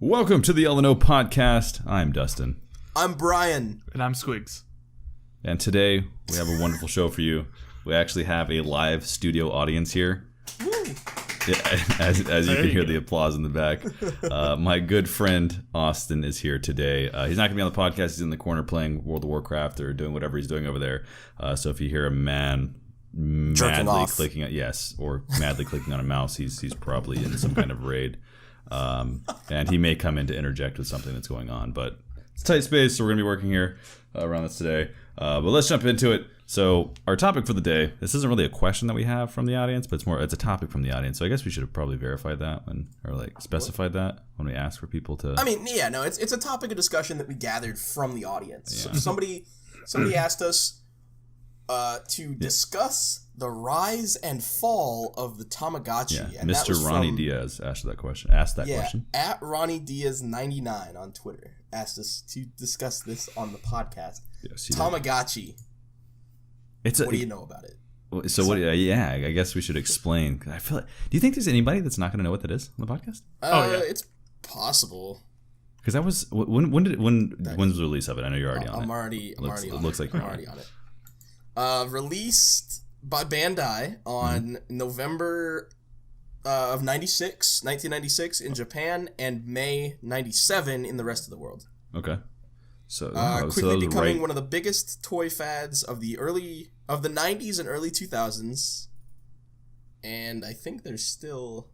Welcome to the LinO Podcast. I'm Dustin. I'm Brian. And I'm Squiggs. And today we have a wonderful show for you. We actually have a live studio audience here. Woo. Yeah, as you can hear the applause in the back. My good friend Austin is here today. He's not going to be on the podcast. He's in the corner playing World of Warcraft or doing whatever he's doing over there. So if you hear a man madly clicking on a mouse, he's probably in some kind of raid. And he may come in to interject with something that's going on, but it's a tight space, so we're going to be working here around this today. But let's jump into it. So our topic for the day, this isn't really a question that we have from the audience, but it's a topic from the audience. So I guess we should have probably verified that specified that when we ask for people to. I mean, yeah, no, it's a topic of discussion that we gathered from the audience. Yeah. So somebody asked us to discuss the rise and fall of the Tamagotchi. Yeah, and Mr. Ronnie Diaz asked that question. At Ronnie Diaz 99 on Twitter asked us to discuss this on the podcast. Yes, Tamagotchi. What do you know about it? So what? Yeah, I guess we should explain. I feel like, do you think there's anybody that's not going to know what that is on the podcast? It's possible. Because that was when's the release of it? I know you're already on it. I'm already on it. Released by Bandai on November of 1996 in Japan and May 97 in the rest of the world. Okay. So quickly becoming one of the biggest toy fads of the 90s and early 2000s. And I think they're still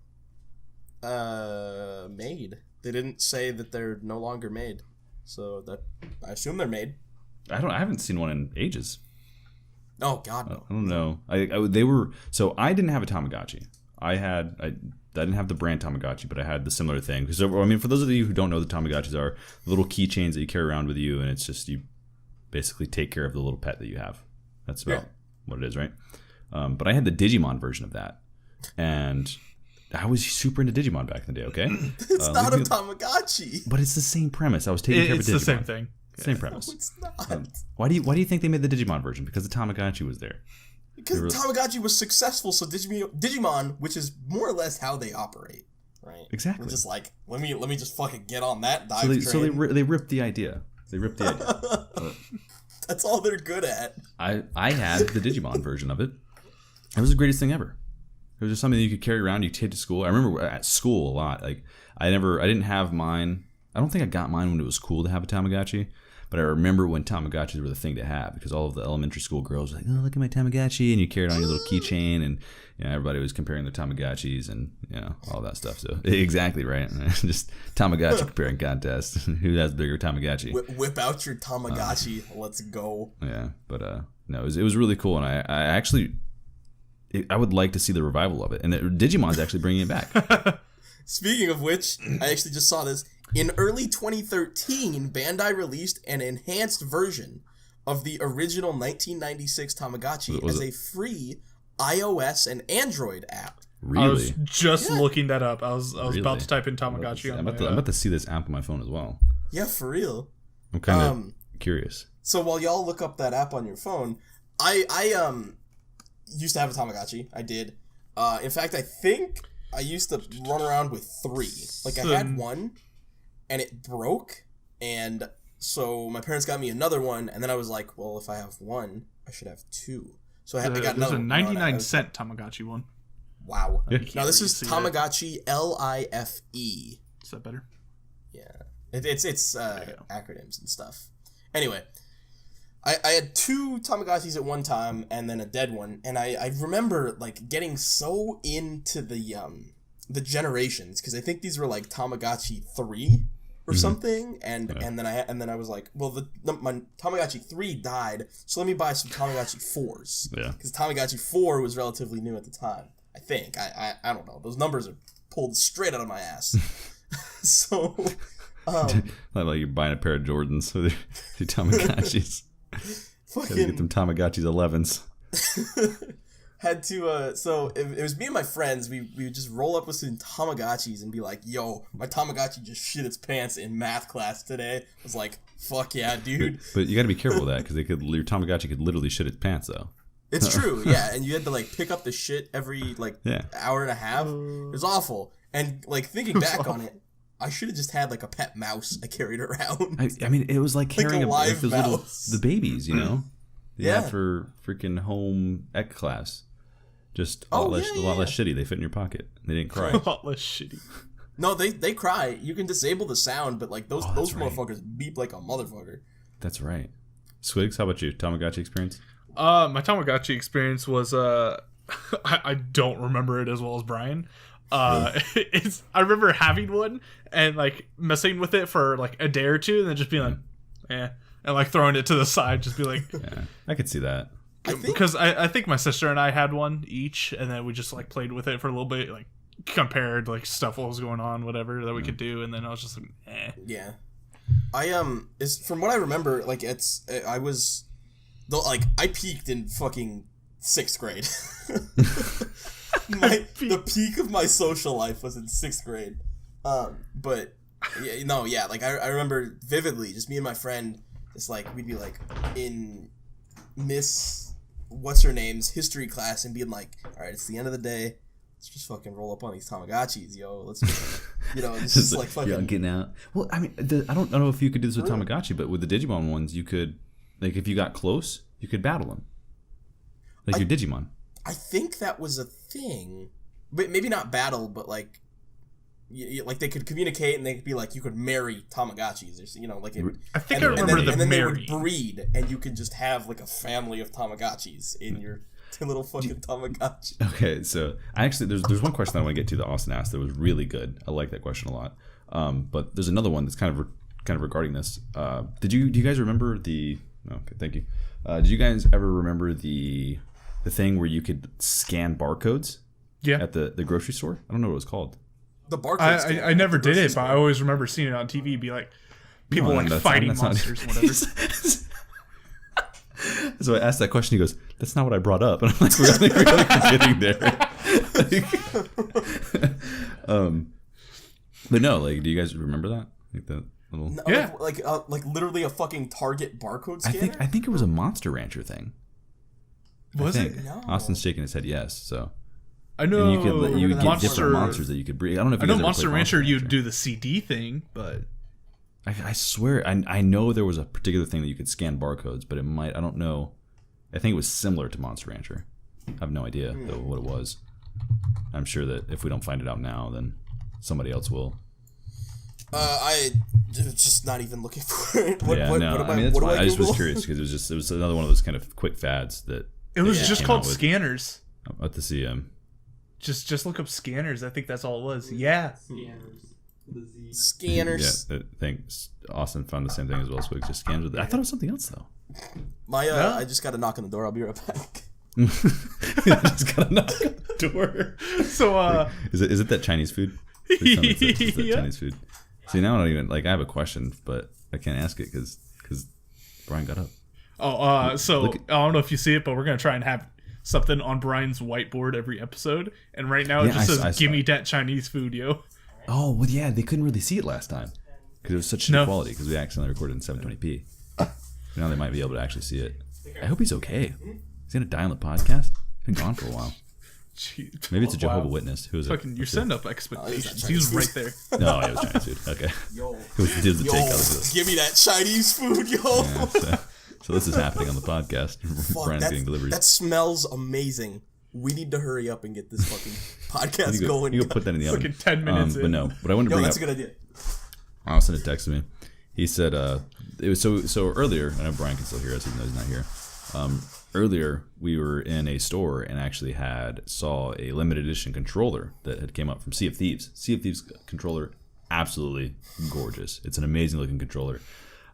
made. They didn't say that they're no longer made. So that I assume they're made. I haven't seen one in ages. Oh God, no. I don't know. They were so I didn't have a Tamagotchi. I didn't have the brand Tamagotchi, but I had the similar thing. Because I mean, for those of you who don't know, the Tamagotchis are little keychains that you carry around with you, and it's just you basically take care of the little pet that you have. That's about what it is, right? But I had the Digimon version of that, and I was super into Digimon back in the day. Okay, it's not a Tamagotchi, but it's the same premise. I was taking care of a Digimon. It's the same thing. Same premise. No, it's not. Why do you think they made the Digimon version? Because the Tamagotchi was there. Because Tamagotchi was successful, so Digimon, which is more or less how they operate, right? Exactly. We're just like, let me just fucking get on that dive train. So they ripped the idea. That's all they're good at. I had the Digimon version of it. It was the greatest thing ever. It was just something that you could carry around. You take to school. I remember at school a lot. Like I didn't have mine. I don't think I got mine when it was cool to have a Tamagotchi. But I remember when Tamagotchis were the thing to have because all of the elementary school girls were like, "Oh, look at my Tamagotchi," and you carried on your little keychain, and everybody was comparing their Tamagotchis and all that stuff. So exactly right, just Tamagotchi comparing contest. Who has the bigger Tamagotchi? Whip out your Tamagotchi. Let's go. Yeah, but no, it was really cool, and I actually would like to see the revival of it, and Digimon's actually bringing it back. Speaking of which, I actually just saw this. In early 2013, Bandai released an enhanced version of the original 1996 Tamagotchi as a free iOS and Android app. Really? I was just looking that up. I was about to type in Tamagotchi. I'm about to see this app on my phone as well. Yeah, for real. I'm kind of curious. So while y'all look up that app on your phone, I used to have a Tamagotchi. I did. In fact, I think I used to run around with 3. Like I had one. And it broke, and so my parents got me another one, and then I was like, well, if I have one, I should have 2. So I got another one. There's a 99-cent Tamagotchi one. Wow. Yeah. Now this is Tamagotchi LIFE. Is that better? Yeah. It's acronyms and stuff. Anyway, I had 2 Tamagotchis at one time, and then a dead one, and I remember like getting so into the generations, because I think these were like Tamagotchi 3 or something, and then I was like, well, my Tamagotchi 3 died, so let me buy some Tamagotchi 4s. Yeah. Because Tamagotchi 4 was relatively new at the time. I think. I don't know. Those numbers are pulled straight out of my ass. So, not like you're buying a pair of Jordans with your Tamagotchis. Gotta get them Tamagotchis 11s. Had to, so it was me and my friends, we would just roll up with some Tamagotchis and be like, yo, my Tamagotchi just shit its pants in math class today. I was like, fuck yeah, dude. But you gotta be careful with that, because your Tamagotchi could literally shit its pants, though. It's true, yeah, and you had to, like, pick up the shit every, hour and a half. It was awful. And, like, thinking back on it, I should have just had like a pet mouse I carried around. I mean, it was like carrying a live those little mouse. the babies, you know. Yeah. For freaking home ec class. Just a lot less shitty. They fit in your pocket. They didn't cry. A lot less shitty. No, they cry. You can disable the sound, but like those right. motherfuckers beep like a motherfucker. That's right. Squiggs, how about you? Tamagotchi experience? My Tamagotchi experience was I don't remember it as well as Brian. I remember having one and like messing with it for like a day or two, and then just being like, and like throwing it to the side, just be like, yeah, I could see that. Because I think my sister and I had one each, and then we just like played with it for a little bit, like compared like stuff what was going on, whatever that we could do, and then I was just like, Yeah, is from what I remember, like I peaked in fucking 6th grade. The peak of my social life was in 6th grade. But like I remember vividly, just me and my friend, just like we'd be like in Miss what's her name's history class and being like, all right, it's the end of the day, let's just fucking roll up on these Tamagotchis, yo. Let's just, it's just like fucking... Yeah, getting out. Well, I mean, I don't know if you could do this with Tamagotchi, but with the Digimon ones, you could, like, if you got close, you could battle them. Like your Digimon. I think that was a thing. But maybe not battle, but like... like they could communicate and they could be like, you could marry Tamagotchis, or like it, I think I remember and then marry. They would breed, and you could just have like a family of Tamagotchis in your little fucking Tamagotchi. Okay, so there's one question I want to get to that Austin asked that was really good. I like that question a lot. But there's another one that's kind of regarding this. Do you guys remember the? Okay, thank you. Did you guys ever remember the thing where you could scan barcodes? Yeah. At the grocery store. I don't know what it was called. The barcode. I never did it, but I always remember seeing it on TV. Be like people fighting monsters, and whatever. So I asked that question. He goes, "That's not what I brought up," and I'm like, "We're really getting there." But no, like, do you guys remember that? Like that little? No, yeah. Like literally a fucking Target barcode scanner. I think it was a Monster Rancher thing. Was it? No. Austin's shaking his head yes. So. I know. And you could get different monsters that you could breed. I don't know if you guys ever Monster played Rancher. You'd do the CD thing, but I swear I know there was a particular thing that you could scan barcodes, but I don't know. I think it was similar to Monster Rancher. I have no idea though what it was. I'm sure that if we don't find it out now, then somebody else will. I just not even looking for it. That's why I just was curious because it was another one of those kind of quick fads that it was just called scanners. At the CM. Just look up scanners. I think that's all it was. Yeah. Scanners. Yeah, thanks. Austin found the same thing as well. So just scanners with it. I thought it was something else though. I just got a knock on the door. I'll be right back. Just got a knock on the door. So is it that Chinese food? Please tell me it's that Chinese food. See, now I don't even I have a question, but I can't ask it because Brian got up. So I don't know if you see it, but we're gonna try and have something on Brian's whiteboard every episode, and right now it just says "Give me that Chinese food, yo." Oh well, yeah, they couldn't really see it last time because it was such shitty quality because we accidentally recorded in 720p. Now they might be able to actually see it. I hope he's okay. He's gonna die on the podcast. He's been gone for a while. Jeez. Maybe it's a Jehovah's Witness. Who is it? Fucking, you're setting up expectations. He was right there. No, it was Chinese food. Okay. It was the takeout. Give me that Chinese food, yo. Yeah, so this is happening on the podcast. Brian's getting deliveries. That smells amazing. We need to hurry up and get this fucking podcast going. You go put that in the oven. Fucking 10 minutes in. But no, what I wanted to bring that's up. a good idea. Austin had texted me. He said it was so earlier. I know Brian can still hear us even though he's not here. Earlier we were in a store and actually saw a limited edition controller that had came up from Sea of Thieves. Sea of Thieves controller, absolutely gorgeous. It's an amazing looking controller.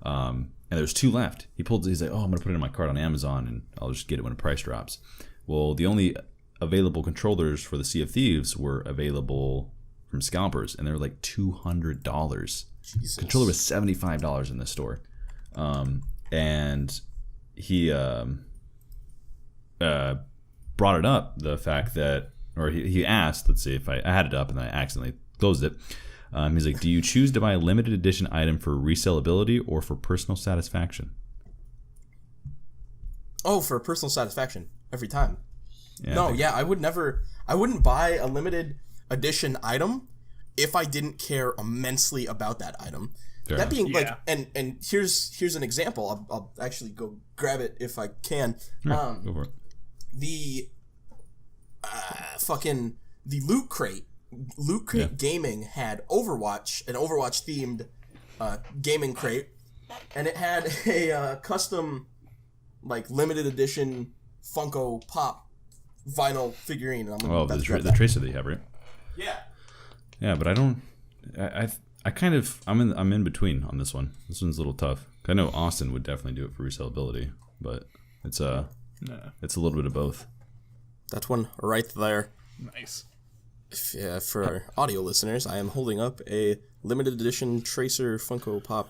And there's 2 left. He's like, oh, I'm gonna put it in my cart on Amazon and I'll just get it when the price drops. Well, the only available controllers for the Sea of Thieves were available from scalpers, and they were like $200. Jesus. Controller was $75 in this store, and he brought it up, the fact that, or he asked, let's see if I had it up and then I accidentally closed it. He's like, do you choose to buy a limited edition item for resellability or for personal satisfaction? Oh, for personal satisfaction every time. Yeah, I wouldn't buy a limited edition item if I didn't care immensely about that item. Fair that being enough. like, and here's an example. I'll actually go grab it if I can. Yeah, go for it. The the Loot Crate Gaming had an Overwatch themed gaming crate, and it had a custom like limited edition Funko Pop vinyl figurine. And I'm the tracer that you have, right? Yeah. Yeah, but I don't. I kind of I'm in between on this one. This one's a little tough. I know Austin would definitely do it for resellability, but it's a little bit of both. That one right there. Nice. For our audio listeners, I am holding up a limited edition Tracer Funko Pop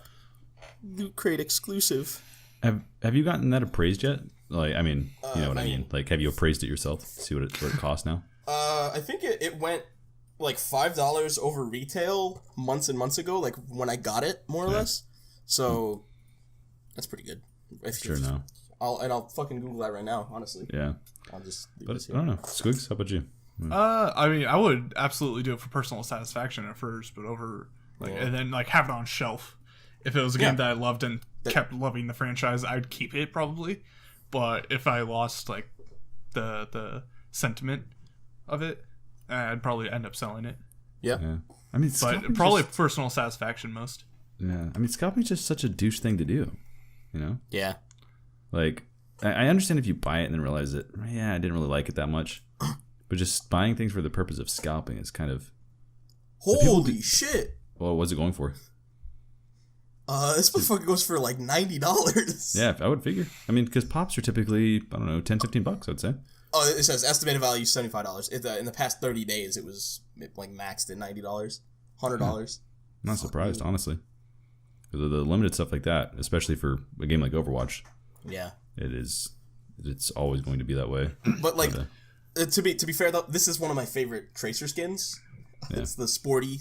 Loot Crate exclusive. Have you gotten that appraised yet? Like, I mean, you know what I mean. Like, have you appraised it yourself? See what it costs now? I think it went like $5 over retail months and months ago, like when I got it, more or less. So that's pretty good. Sure, no. I'll fucking Google that right now, honestly. Yeah. I'll just leave But this I here. don't know. Squiggs, how about you? I mean, I would absolutely do it for personal satisfaction at first, but over and then like have it on shelf. If it was a game that I loved and kept loving the franchise, I'd keep it probably. But if I lost like the sentiment of it, I'd probably end up selling it. Yeah. I mean, But probably personal satisfaction most. Yeah. I mean, scalping's just such a douche thing to do. You know? Yeah. Like, I understand if you buy it and then realize that, yeah, I didn't really like it that much. But just buying things for the purpose of scalping is kind of... Holy shit! Well, what was it going for? This motherfucker goes for like $90. Yeah, I would figure. I mean, because pops are typically, I don't know, $10-15, I'd say. Oh, it says estimated value $75. In the past 30 days, it was like maxed at $90, $100. I'm not surprised, honestly. Because the limited stuff like that, especially for a game like Overwatch, Yeah. it's always going to be that way. But like, to be fair though, this is one of my favorite Tracer skins. Yeah. It's the sporty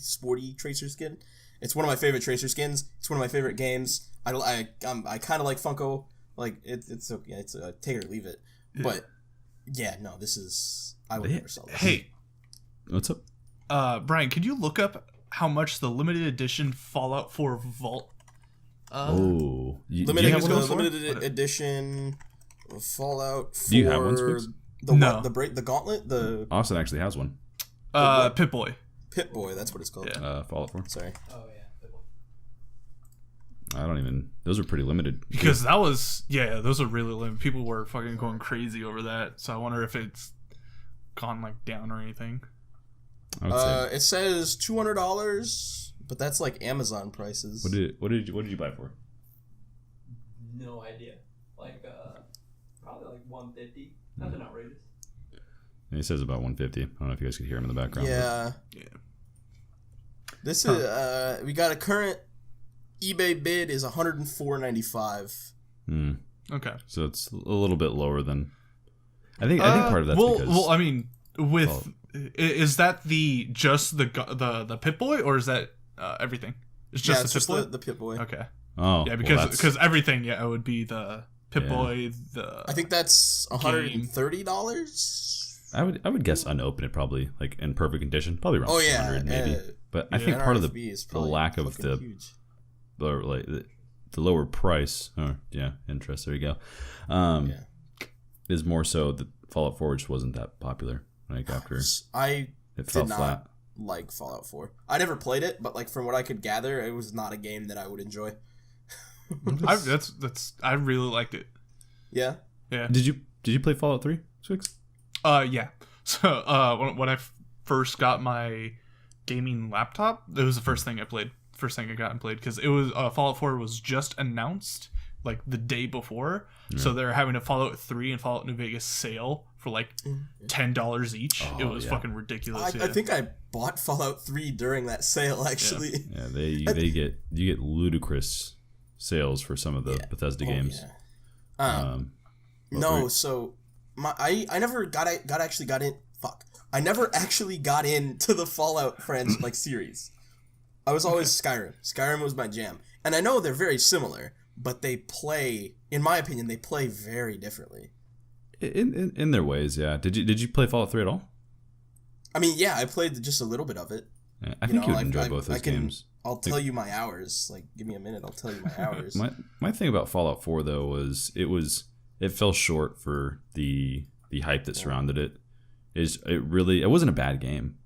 Tracer skin. It's one of my favorite Tracer skins. It's one of my favorite games. I kind of like Funko. Like it's okay. It's take it or leave it. Yeah. But yeah, no, this is I would never sell this. Hey, what's up? Brian, could you look up how much the limited edition Fallout 4 Vault? Limited edition Fallout 4. Do you have one, Squiggs? The gauntlet. The Austin actually has one. Pip-Boy. Pip-Boy, that's what it's called. Yeah. Fallout 4. Sorry. Oh yeah. I don't even. Those are pretty limited. Because that was those are really limited. People were fucking going crazy over that. So I wonder if it's gone like down or anything. I would say. It says $200, but that's like Amazon prices. What did you buy for? No idea. Like probably like 150. Nothing outrageous. And he says about 150. I don't know if you guys could hear him in the background. Yeah. This is we got a current eBay bid is $104.95. Okay. So it's a little bit lower than. I think part of that's because. Well, I mean, is that just the Pip-Boy or is that everything? It's just the Pip-Boy. The Pip-Boy. Okay. Oh, yeah, because everything, it would be the Pip-Boy. I think that's $130. I would guess unopened, probably like in perfect condition, probably around 200 maybe. But I think part of the lack of the lower price, interest. There you go. Is more so that Fallout 4 just wasn't that popular. Like after it fell did not flat. like Fallout 4. I never played it, but like from what I could gather, it was not a game that I would enjoy. I really liked it. Yeah. Yeah. Did you play Fallout 3, Squiggs? Yeah. So when I first got my gaming laptop, it was the first thing I played. First thing I got and played because it was Fallout 4 was just announced like the day before, so they're having a Fallout 3 and Fallout New Vegas sale for like $10 each. It was fucking ridiculous. I think I bought Fallout 3 during that sale actually. Yeah, you get ludicrous sales for some of the Bethesda games. Yeah. No, so I never I never actually got into the Fallout friends like series. I was always Skyrim. Skyrim was my jam. And I know they're very similar, but they play, in my opinion, they play very differently. In their ways, yeah. Did you play Fallout 3 at all? I mean, yeah, I played just a little bit of it. I think you would enjoy both those games. I'll tell you my hours. Like, give me a minute. I'll tell you my hours. my thing about Fallout 4 though was it fell short for the hype that surrounded it. It wasn't a bad game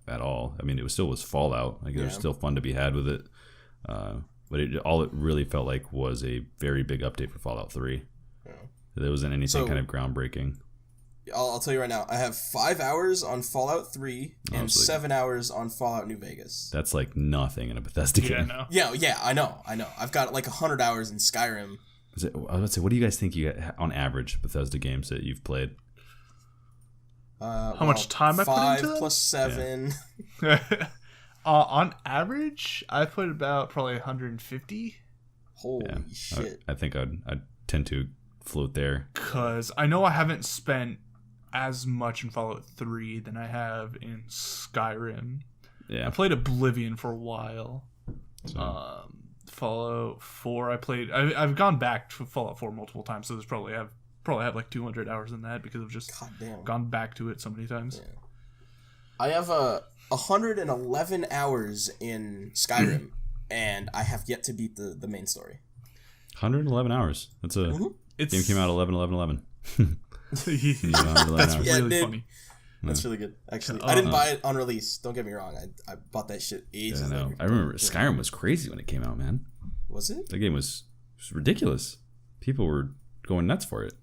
at all. I mean, it still was Fallout. Like, there was still fun to be had with it. But all it really felt like was a very big update for Fallout 3. Yeah. There wasn't anything kind of groundbreaking. I'll tell you right now. I have 5 hours on Fallout 3 and 7 hours on Fallout New Vegas. That's like nothing in a Bethesda game. No. Yeah, I know. I've got like 100 hours in Skyrim. I was about to say, what do you guys think you get on average Bethesda games that you've played? How much time I put into them? 5 plus 7. Yeah. On average, I put about probably 150. Holy shit! I think I'd tend to float there. Because I know I haven't spent as much in Fallout 3 than I have in Skyrim. Yeah. I played Oblivion for a while. So. Fallout 4 I played. I've gone back to Fallout 4 multiple times, so there's probably have like 200 hours in that because I've just gone back to it so many times. Yeah. I have 111 hours in Skyrim, and I have yet to beat the main story. 111 hours. That's a game came out 11/11/11. That's really funny. That's really good. Actually, I didn't buy it on release. Don't get me wrong. I bought that shit ages ago. I remember Skyrim was crazy when it came out, man. Was it? That game was ridiculous. People were going nuts for it.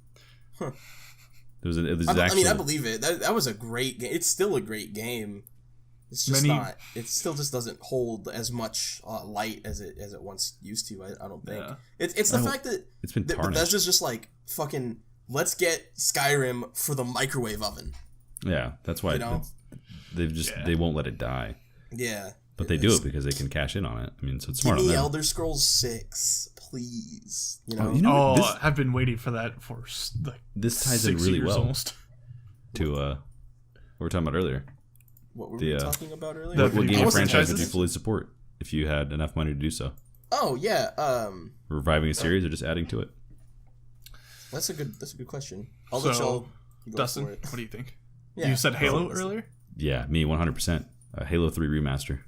Huh. It was I actually, I believe it. That was a great game. It's still a great game. It's just not. It still just doesn't hold as much light as it once used to. I don't think. Yeah. It's the fact that it's been tarnished. Bethesda's just like fucking. Let's get Skyrim for the microwave oven. Yeah, that's why they won't let it die. Yeah, but they do it because they can cash in on it. I mean, so it's smart on them. Elder Scrolls 6, please. I've been waiting for that for like this ties in really well almost. To what we were talking about earlier. What were we talking about earlier? What game franchise would you fully support if you had enough money to do so? Oh yeah, reviving a series or just adding to it? That's a good question. I'll let y'all go Dustin, for it. what do you think? Yeah, you said Halo earlier? Yeah, me 100%. Halo 3 remaster.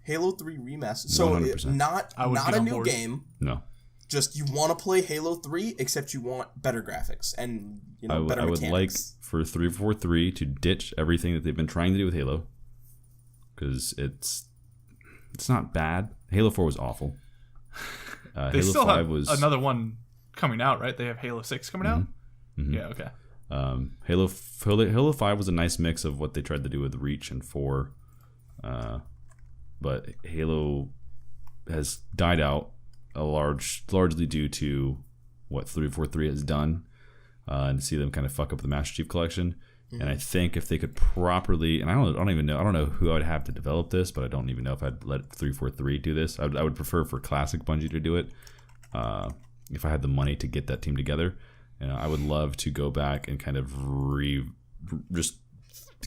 Halo 3 remaster. So 100%. Not a new game. No. Just you want to play Halo 3, except you want better graphics and better mechanics. I would like for 343 to ditch everything that they've been trying to do with Halo, because it's not bad. Halo 4 was awful. They Halo still 5 have was another one coming out, right? They have Halo 6 coming out. Mm-hmm. Yeah. Okay. Halo 5 was a nice mix of what they tried to do with Reach and 4, but Halo has died out largely due to what 343 has done, and to see them kind of fuck up the Master Chief Collection. Mm-hmm. And I think if they could properly, and I don't know who I would have to develop this, but I don't even know if I'd let 343 do this. I would prefer for classic Bungie to do it, if I had the money to get that team together. I would love to go back and kind of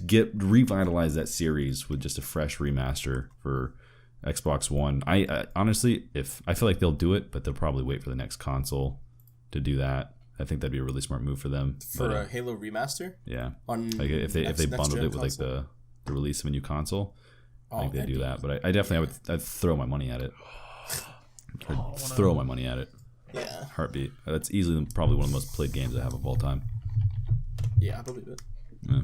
revitalize that series with just a fresh remaster for Xbox One. I honestly, if I feel like they'll do it, but they'll probably wait for the next console to do that. I think that'd be a really smart move for them. For a Halo remaster? Yeah. Like if they bundled it with like the release of a new console, I think they'd do that. But I definitely I'd throw my money at it. Throw my money at it. Yeah. Heartbeat. That's easily probably one of the most played games I have of all time. Yeah, I believe it. Yeah.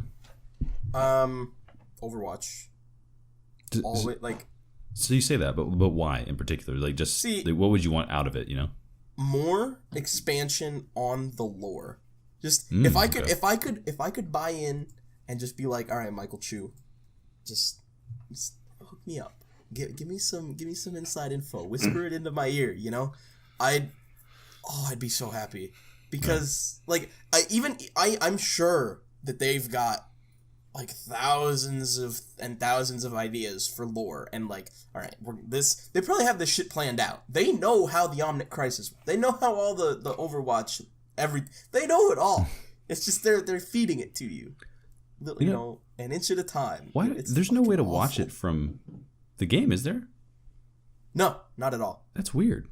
Overwatch. So you say that, but why in particular? Like, just what would you want out of it? More expansion on the lore. Just if I could buy in and just be like, all right, Michael Chu, just hook me up. Give me some inside info. Whisper it into my ear. I'd be so happy because I'm sure that they've got like thousands of ideas for lore and like, all right, they probably have this shit planned out. They know how the Omnic Crisis, they know how all the Overwatch, they know it all. It's just they're feeding it to you, an inch at a time. Why? There's no way to watch it from the game, is there? No, not at all. That's weird.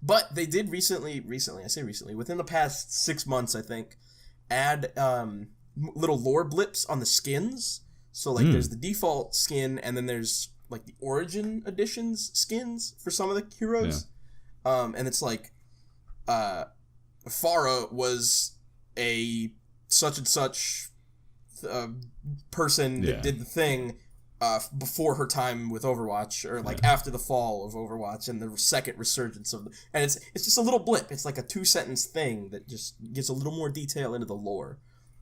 But they did recently, within the past 6 months, I think, add little lore blips on the skins. So, like, there's the default skin, and then there's, like the origin editions skins for some of the heroes. And it's like Farah was a such and such person that did the thing before her time with Overwatch, or like after the fall of Overwatch and the second resurgence of and it's just a little blip. It's like a 2-sentence thing that just gives a little more detail into the lore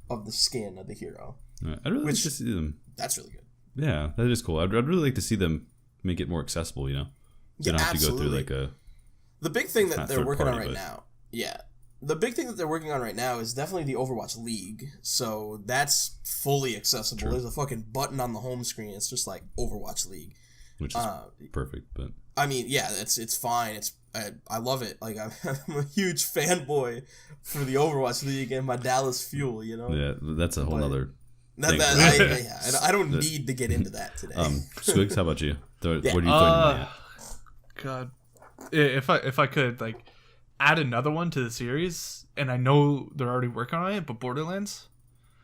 of the skin of the hero. I'd really like to see them. That's really good. Yeah, that is cool. I'd really like to see them make it more accessible, you know? You don't have to go through like a... The big thing that they're working on right now... Yeah. The big thing that they're working on right now is definitely the Overwatch League. So that's fully accessible. True. There's a fucking button on the home screen. It's just like Overwatch League. Which is perfect, but... I mean, yeah, it's fine. I love it. Like, I'm a huge fanboy for the Overwatch League and my Dallas Fuel, you know? Yeah, that's a whole other... I don't need to get into that today. Squiggs, how about you? What are you thinking about? God, if I could like add another one to the series, and I know they're already working on it, but Borderlands,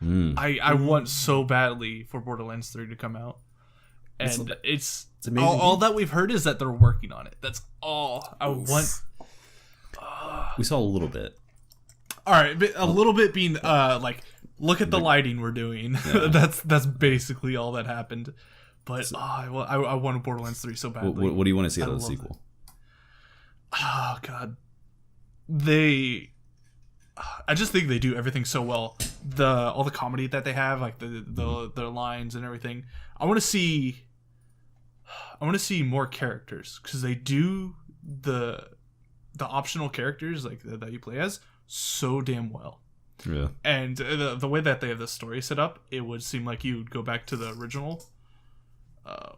I want so badly for Borderlands 3 to come out, and it's amazing. All that we've heard is that they're working on it. That's all I want. We saw a little bit. All right, but a little bit being like. Look at the lighting we're doing. Yeah. That's basically all that happened. But I wanted Borderlands 3 so badly. What do you want to see out of the sequel? Oh God, I just think they do everything so well. All the comedy that they have, like their lines and everything. I want to see more characters, because they do the optional characters like that you play as so damn well. Yeah. And the way that they have the story set up, it would seem like you would go back to the original,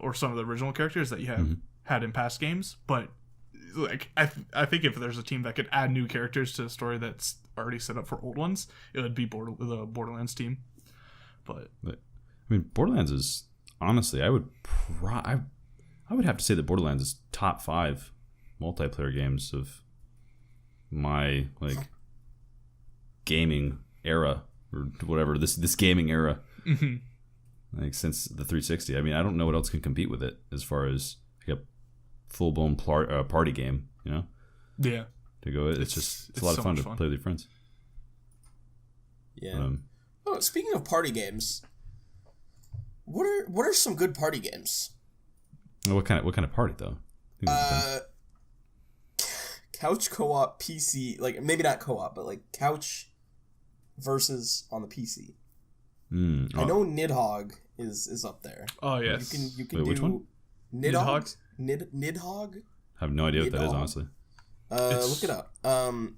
or some of the original characters that you have had in past games. But like, I think if there's a team that could add new characters to a story that's already set up for old ones, it would be the Borderlands team. But I mean, Borderlands is honestly, I would have to say that Borderlands is top 5 multiplayer games of my like gaming era, or whatever, this gaming era, like since the 360. I mean, I don't know what else can compete with it as far as like a full-blown party game, you know? Yeah. To go, it's a lot of fun to play with your friends. Yeah. Speaking of party games, what are some good party games? What kind of party though? Couch co-op PC, like maybe not co-op, but like couch versus on the PC. I know Nidhogg is up there. Oh yes. You can do which one? Nidhogg. Nidhogg. I have no idea what that is, honestly. Look it up. Well,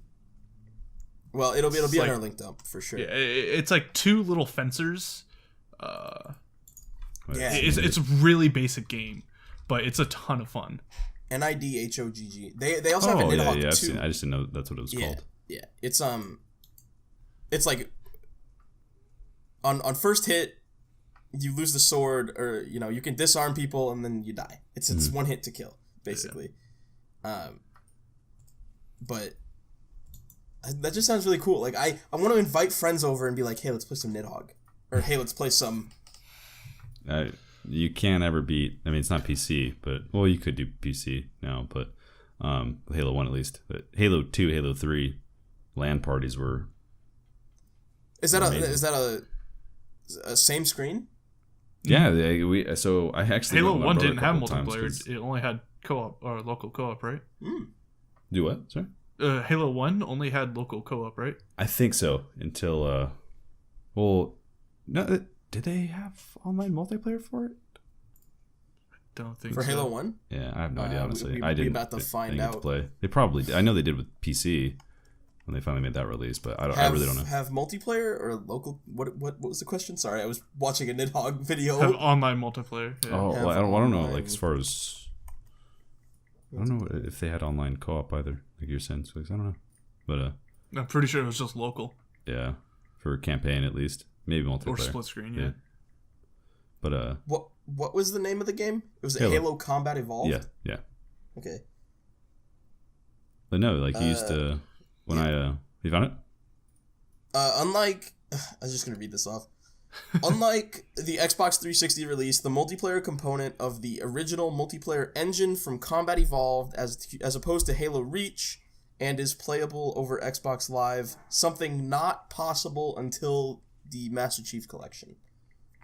it'll be like, on our link dump for sure. Yeah, it's like 2 little fencers. It's a really basic game, but it's a ton of fun. Nidhogg. They also have a Nidhogg I've 2. seen it. I just didn't know that's what it was called. Yeah. It's like on first hit you lose the sword, or you know, you can disarm people and then you die. It's one hit to kill, basically. But that just sounds really cool. Like I want to invite friends over and be like, hey, let's play some Nidhogg, or hey, let's play some. You can't ever beat. I mean, it's not PC, but well, you could do PC now, but Halo 1 at least. But Halo 2, Halo 3, LAN parties were. Is that a same screen? Yeah, so I actually Halo 1 didn't have multiplayer. It only had co-op or local co-op, right? Do what? Sorry. Halo 1 only had local co-op, right? I think so until well, no. Did they have online multiplayer for it? I don't think for Halo 1. Yeah, I have no idea. Honestly, I didn't. About to find out. Play. They probably did. I know they did with PC when they finally made that release, but I really don't know. Have multiplayer or local? What was the question? Sorry, I was watching a Nidhogg video. Have online multiplayer. Yeah. Oh, well, I don't know. Like as far as I don't know if they had online co-op either. Like you're saying, I don't know, but I'm pretty sure it was just local. Yeah, for campaign at least. Maybe multiplayer. Or split screen, yeah. But what was the name of the game? It was Halo Combat Evolved? Yeah. Okay. But no, like you used to when you found it? Unlike I was just gonna read this off. Unlike the Xbox 360 release, the multiplayer component of the original multiplayer engine from Combat Evolved as opposed to Halo Reach and is playable over Xbox Live, something not possible until the Master Chief Collection.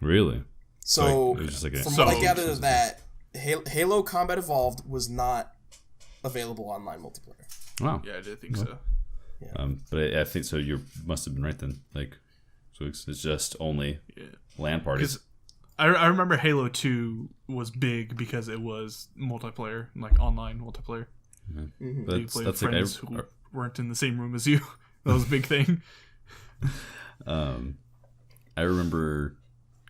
Really? So, it was just like from what I gathered of that, Halo Combat Evolved was not available online multiplayer. Wow. Yeah, I did think so. Yeah. But I think so. You must have been right then. Like, so it's just only LAN parties. I remember Halo 2 was big because it was multiplayer, like online multiplayer. Mm-hmm. You played with friends who weren't in the same room as you. That was a big thing. I remember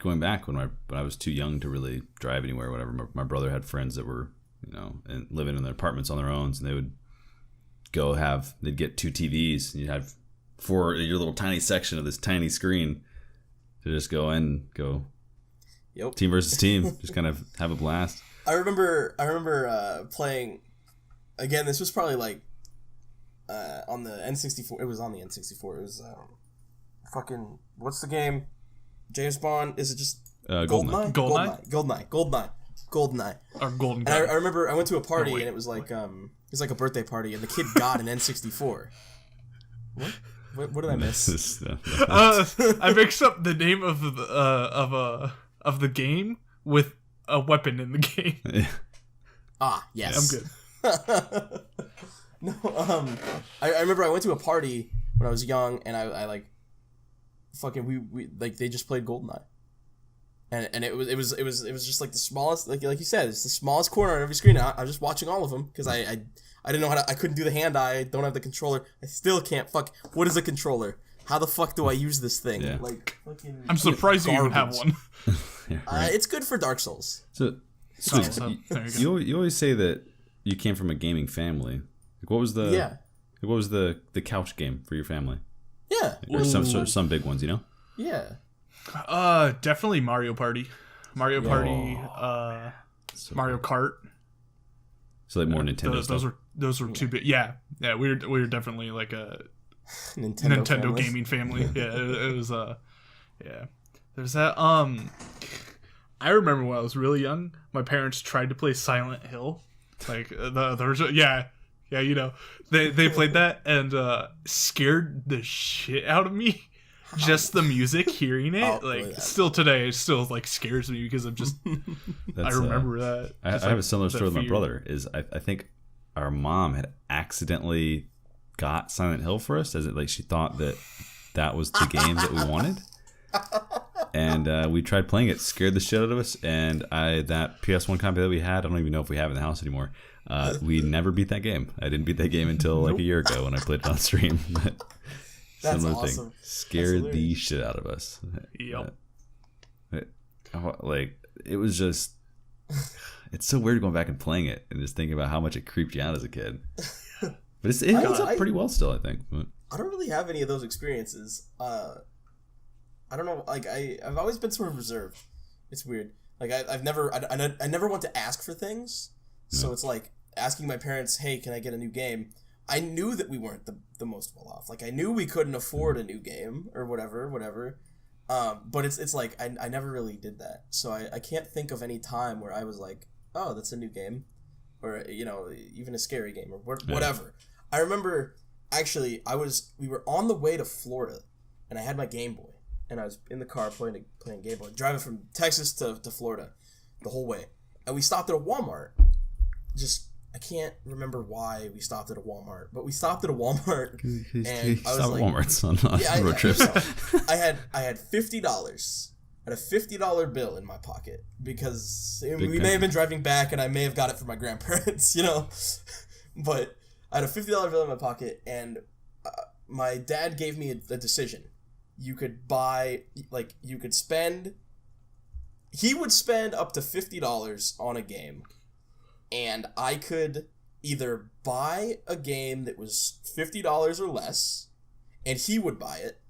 going back when I was too young to really drive anywhere or whatever. My brother had friends that were, and living in their apartments on their own, and they would they'd get 2 TVs, and you'd have your little tiny section of this tiny screen to just go Yep. Team versus team, just kind of have a blast. I remember playing, again, this was probably like on the N64. It was on the N64. It was fucking, what's the game? James Bond? Is it just GoldenEye? GoldenEye. Or Golden And Gun. I remember I went to a party and it was like a birthday party and the kid got an N64. What did I miss? I mixed up the name of the game with a weapon in the game. Ah, yes. I'm good. No, I remember I went to a party when I was young, and I like, fucking we like they just played GoldenEye, and it was just like the smallest, like you said, it's the smallest corner on every screen. I was just watching all of them because I didn't know I couldn't do the hand eye. I don't have the controller. I still can't. What is a controller? How the fuck do I use this thing? Yeah. Like, fucking. I'm surprised you even have one. Yeah, right. It's good for Dark Souls. So There you go. you always say that you came from a gaming family. Like, what was the couch game for your family? Yeah. Or some big ones, Yeah. Definitely Mario Party. Mario Party, Mario Kart. So like more Nintendo stuff. Those were too big. Yeah. We were definitely like a Nintendo family. gaming family. Yeah, it was yeah. There's that I remember when I was really young, my parents tried to play Silent Hill. Like the original, yeah, they played that and scared the shit out of me. Just the music, hearing it, still today, it still like scares me because I'm just. I remember that. I have a similar story with my brother. I think our mom had accidentally got Silent Hill for us, as it like she thought that was the game that we wanted, and we tried playing it, scared the shit out of us, and that PS1 copy that we had, I don't even know if we have it in the house anymore. We never beat that game. I didn't beat that game until like a year ago when I played it on stream. That's Similar awesome. thing. Scared the shit out of us. Yep. Like, it was just... It's so weird going back and playing it and just thinking about how much it creeped you out as a kid. But it holds up pretty well still, I think. I don't really have any of those experiences. I don't know. Like, I've always been sort of reserved. It's weird. Like, I never want to ask for things. So it's like asking my parents, hey, can I get a new game? I knew that we weren't the most well off. Like, I knew we couldn't afford a new game or whatever. But it's like I never really did that. So I can't think of any time where I was like, oh, that's a new game, or even a scary game or whatever. I remember actually we were on the way to Florida, and I had my Game Boy, and I was in the car playing Game Boy, driving from Texas to Florida, the whole way, and we stopped at a Walmart. I can't remember why we stopped at a Walmart, but we stopped at a Walmart, and I was like, Walmart's on road trips. I had $50. I had a $50 bill in my pocket because we may have been driving back, and I may have got it from my grandparents, But I had a $50 bill in my pocket, and my dad gave me a decision. You could spend. He would spend up to $50 on a game. And I could either buy a game that was $50 or less, and he would buy it,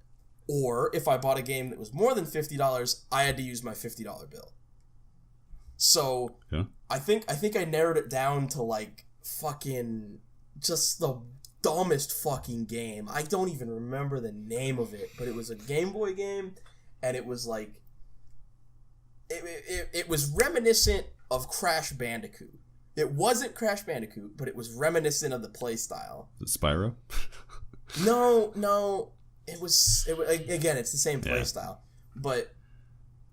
or if I bought a game that was more than $50, I had to use my $50 bill. So I think I narrowed it down to like fucking just the dumbest fucking game. I don't even remember the name of it, but it was a Game Boy game, and it was like it was reminiscent of Crash Bandicoot. It wasn't Crash Bandicoot, but it was reminiscent of the play style. Spyro? No. It was again, it's the same play style, but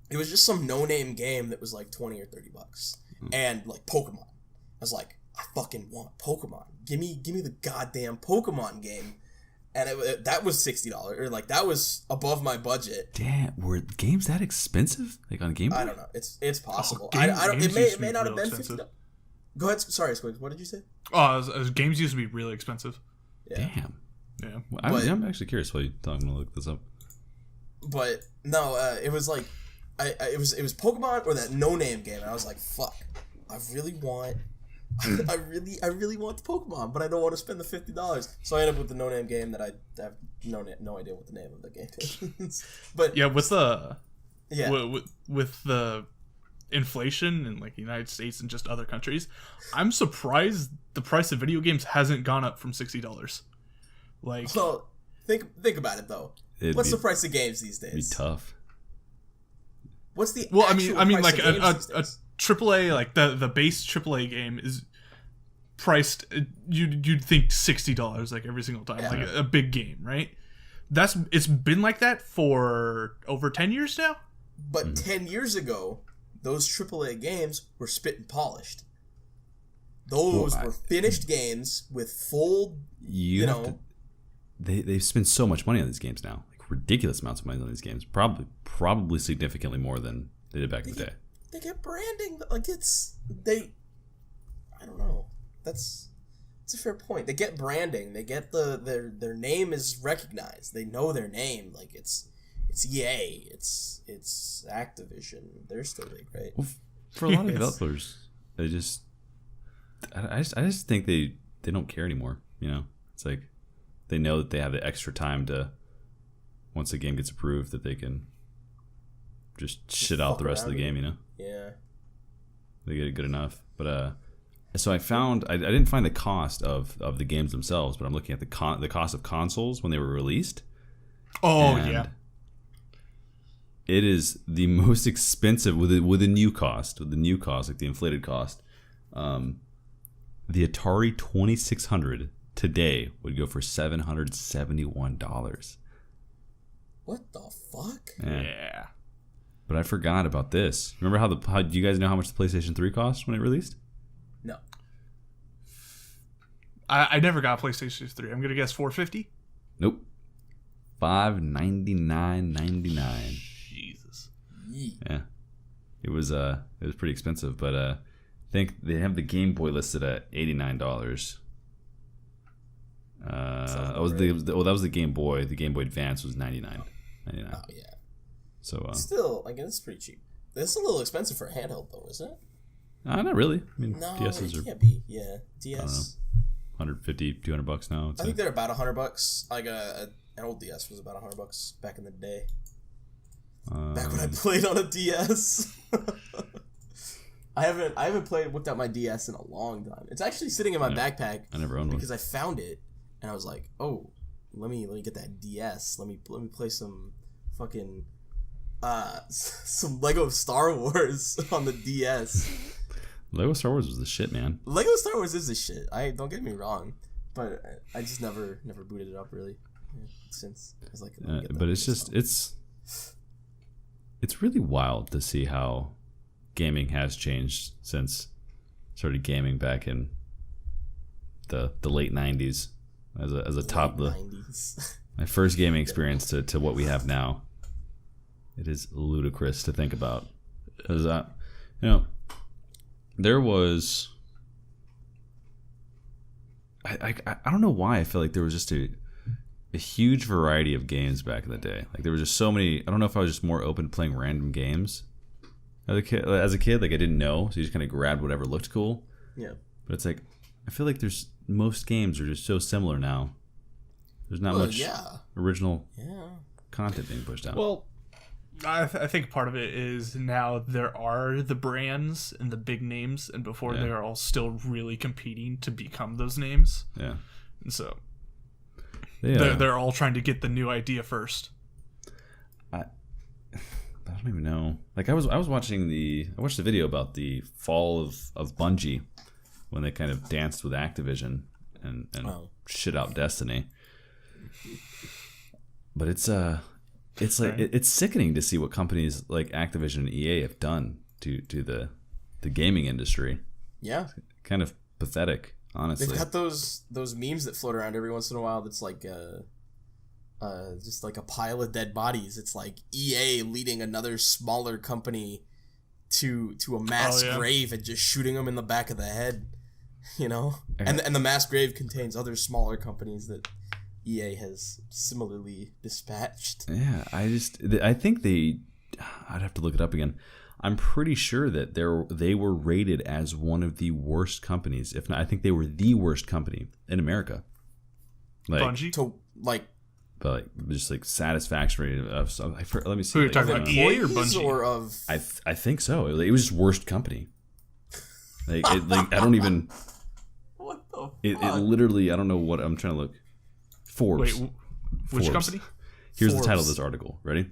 it was just some no-name game that was like $20 or $30, and like Pokemon. I was like, I fucking want Pokemon. Give me the goddamn Pokemon game, and that was $60, or like that was above my budget. Damn, were games that expensive? Like on Game Boy? I don't know. It's possible. Oh, I don't. It may not have been expensive. $50. Go ahead. Sorry, Squiggs. What did you say? Games used to be really expensive. Yeah. Damn. Yeah. Well, I'm actually curious why you're talking. To look this up. But no, it was like, it was Pokemon or that no-name game, and I was like, fuck, I really want the Pokemon, but I don't want to spend the $50. So I ended up with the no-name game that I have no idea what the name of the game is. But yeah, with the inflation in like the United States and just other countries, I'm surprised the price of video games hasn't gone up from $60. Like, well, think about it though. What's the price of games these days? It'd be tough. What's the well? Actual I mean, price like of a AAA, like the base AAA game is priced. You'd think $60 like every single time, like a big game, right? It's been like that for over 10 years now. But 10 years ago, those AAA games were spit and polished. Those were finished games with full, you know. They spend so much money on these games now, like ridiculous amounts of money on these games. Probably significantly more than they did back in the day. They get branding, like I don't know. That's a fair point. They get branding. They get their name is recognized. They know their name. Like it's EA. It's Activision. They're still big, right? Well, for a lot of developers, I just think they don't care anymore. You know, it's like they know that they have the extra time to, once the game gets approved, that they can just shit out the rest of the game. You know? Yeah. They get it good enough, but so I found I didn't find the cost of the games themselves, but I'm looking at the cost of consoles when they were released. Oh, yeah. It is the most expensive with the new cost, like the inflated cost. The Atari 2600 today would go for $771. What the fuck? Yeah. But I forgot about this. Remember how do you guys know how much the PlayStation 3 cost when it released? No. I never got a PlayStation 3. I'm gonna guess $450. Nope. $599.99. Jesus. Yeah. It was pretty expensive, but I think they have the Game Boy listed at $89. That was the Game Boy. The Game Boy Advance was $99. Oh yeah. So still, I guess it's pretty cheap. This is a little expensive for a handheld, though, isn't it? Not really. I mean, No, DSs it can't be. Yeah, DS. $150, $200 now. I think they're about $100. Like an old DS was about $100 back in the day. Back when I played on a DS. I haven't whipped out my DS in a long time. It's actually sitting in my backpack. I never owned one because I found it and I was like, oh, let me get that DS. Let me play some fucking some Lego Star Wars on the DS. Lego Star Wars was the shit, man. Lego Star Wars is the shit. Don't get me wrong, but I just never booted it up really since. I was like, but it's just it's really wild to see how gaming has changed since I started gaming back in the late 90s as a top the 90s. My first gaming experience to what we have now. It is ludicrous to think about. As there was I don't know why I feel like there was just a huge variety of games back in the day. Like there was just so many. I don't know if I was just more open to playing random games as a kid. Like I didn't know, so you just kind of grabbed whatever looked cool. Yeah. But it's like I feel like most games are just so similar now. There's not much original content being pushed out. Well, I think part of it is now there are the brands and the big names, and before they are all still really competing to become those names. Yeah. And so they're all trying to get the new idea first. I don't even know. Like I watched the video about the fall of Bungie when they kind of danced with Activision and shit out Destiny. But it's like it's sickening to see what companies like Activision and EA have done to the gaming industry. Yeah, it's kind of pathetic, honestly. They've got those memes that float around every once in a while. That's like just like a pile of dead bodies. It's like EA leading another smaller company to a mass grave and just shooting them in the back of the head. You know, and the mass grave contains other smaller companies that EA has similarly dispatched. Yeah, I think I'd have to look it up again. I'm pretty sure that they were rated as one of the worst companies. If not, I think they were the worst company in America. Like, Bungie? But like, just like satisfaction rate of let me see. Who are you talking about, EA or Bungie? Or of... I think so. It was just worst company. Like I don't even. What the fuck? It literally, I don't know what I'm trying to look. Forbes. Wait, which Forbes. company? Here's Forbes. the title of this article. Ready?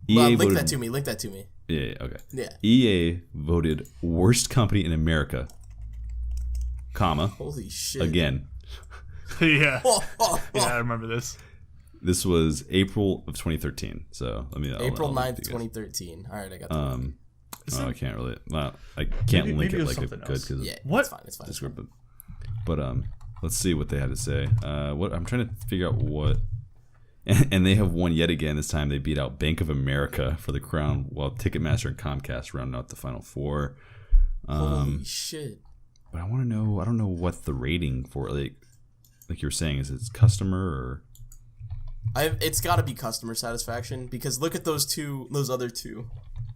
Link that to me. Yeah, okay. Yeah. EA voted worst company in America, comma, Holy shit. again. Yeah. Yeah, I remember this. This was April of 2013. So let me. April I'll 9th, 2013. All right, I got that. I can't really. Well, I can't link maybe it like I something could else. because Yeah, What? It's fine. Discord. But let's see what they had to say. What I'm trying to figure out what. And they have won yet again. This time they beat out Bank of America for the crown, while Ticketmaster and Comcast rounded out the final four. Holy shit. But I want to know. I don't know what the rating for like you were saying is. It's customer or. It's got to be customer satisfaction because look at those other two,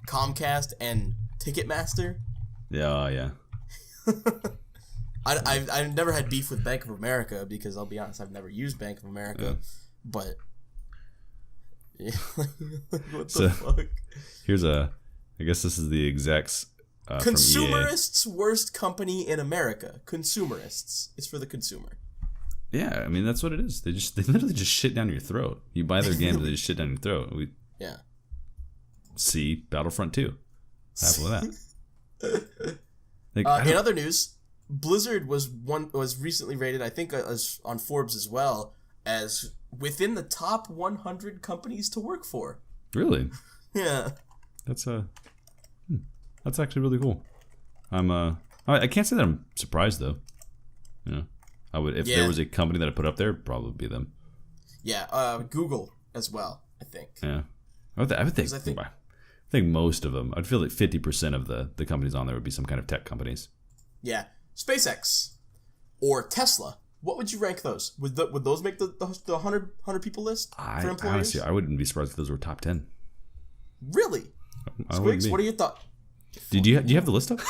Comcast and Ticketmaster. Yeah. I've never had beef with Bank of America because I'll be honest, I've never used Bank of America, but yeah, what the fuck? Here's I guess this is the execs. Consumerists, worst company in America. Consumerists. It's for the consumer. Yeah, I mean that's what it is. They literally just shit down your throat. You buy their games, they just shit down your throat. Yeah. See Battlefront 2. Happy with that. Like, in other news, Blizzard was recently rated, I think, as on Forbes as well, as within the top 100 companies to work for. Really? Yeah. That's actually really cool. I can't say that I'm surprised though. Yeah. I would if there was a company that I put up there, it'd probably be them. Yeah, Google as well, I think. Yeah. I would think most of them. I'd feel like 50% of the companies on there would be some kind of tech companies. Yeah. SpaceX or Tesla. What would you rank those? Would those make the 100 people list for employers? Honestly, I wouldn't be surprised if those were top 10. Really? Squiggs, what are your thoughts? Do you have the list up?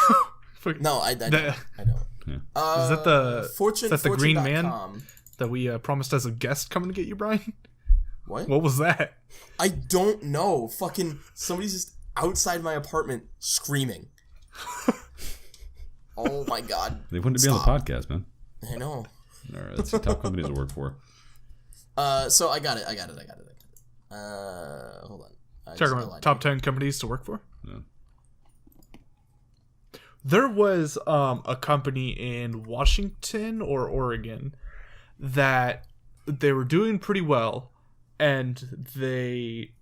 No, I don't. Yeah. Is that the green man Fortune.com. that we promised as a guest coming to get you, Brian? What? What was that? I don't know. Fucking somebody's just outside my apartment screaming. Oh my god. They wouldn't be on the podcast, man. I know. All right, let's see top companies to work for. So I got it. Hold on. Talking about top 10 companies to work for? No. There was a company in Washington or Oregon that they were doing pretty well, and they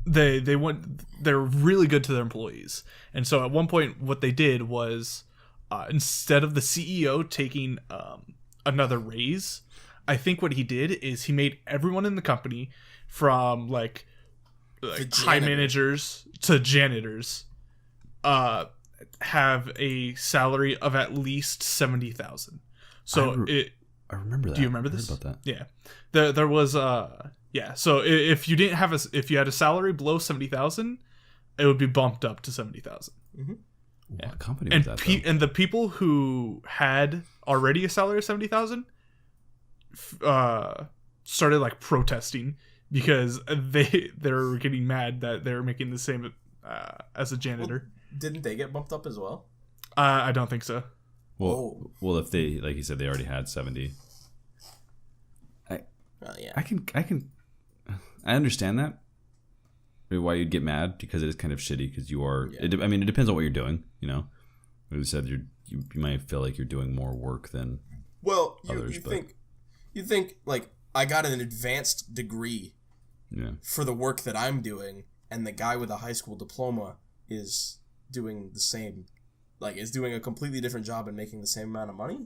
they're really good to their employees. And so at one point, what they did was instead of the CEO taking another raise, I think what he did is he made everyone in the company, from like high managers to janitors, have a salary of at least $70,000. So I remember that. Do you remember this? I heard about that. Yeah, there was yeah. So if you didn't have if you had a salary below 70,000, it would be bumped up to 70,000. Mm-hmm. Yeah, what company was that? And the people who had already a salary of 70,000 started like protesting because they were getting mad that they were making the same as a janitor. Well, didn't they get bumped up as well? I don't think so. Well, if they, like you said, they already had 70. Yeah. I understand that, why you'd get mad, because it is kind of shitty, because you are. Yeah. It depends on what you're doing. You know, like you said, you might feel like you're doing more work than. Well, others, you think like I got an advanced degree for the work that I'm doing, and the guy with a high school diploma is doing the same, like is doing a completely different job and making the same amount of money.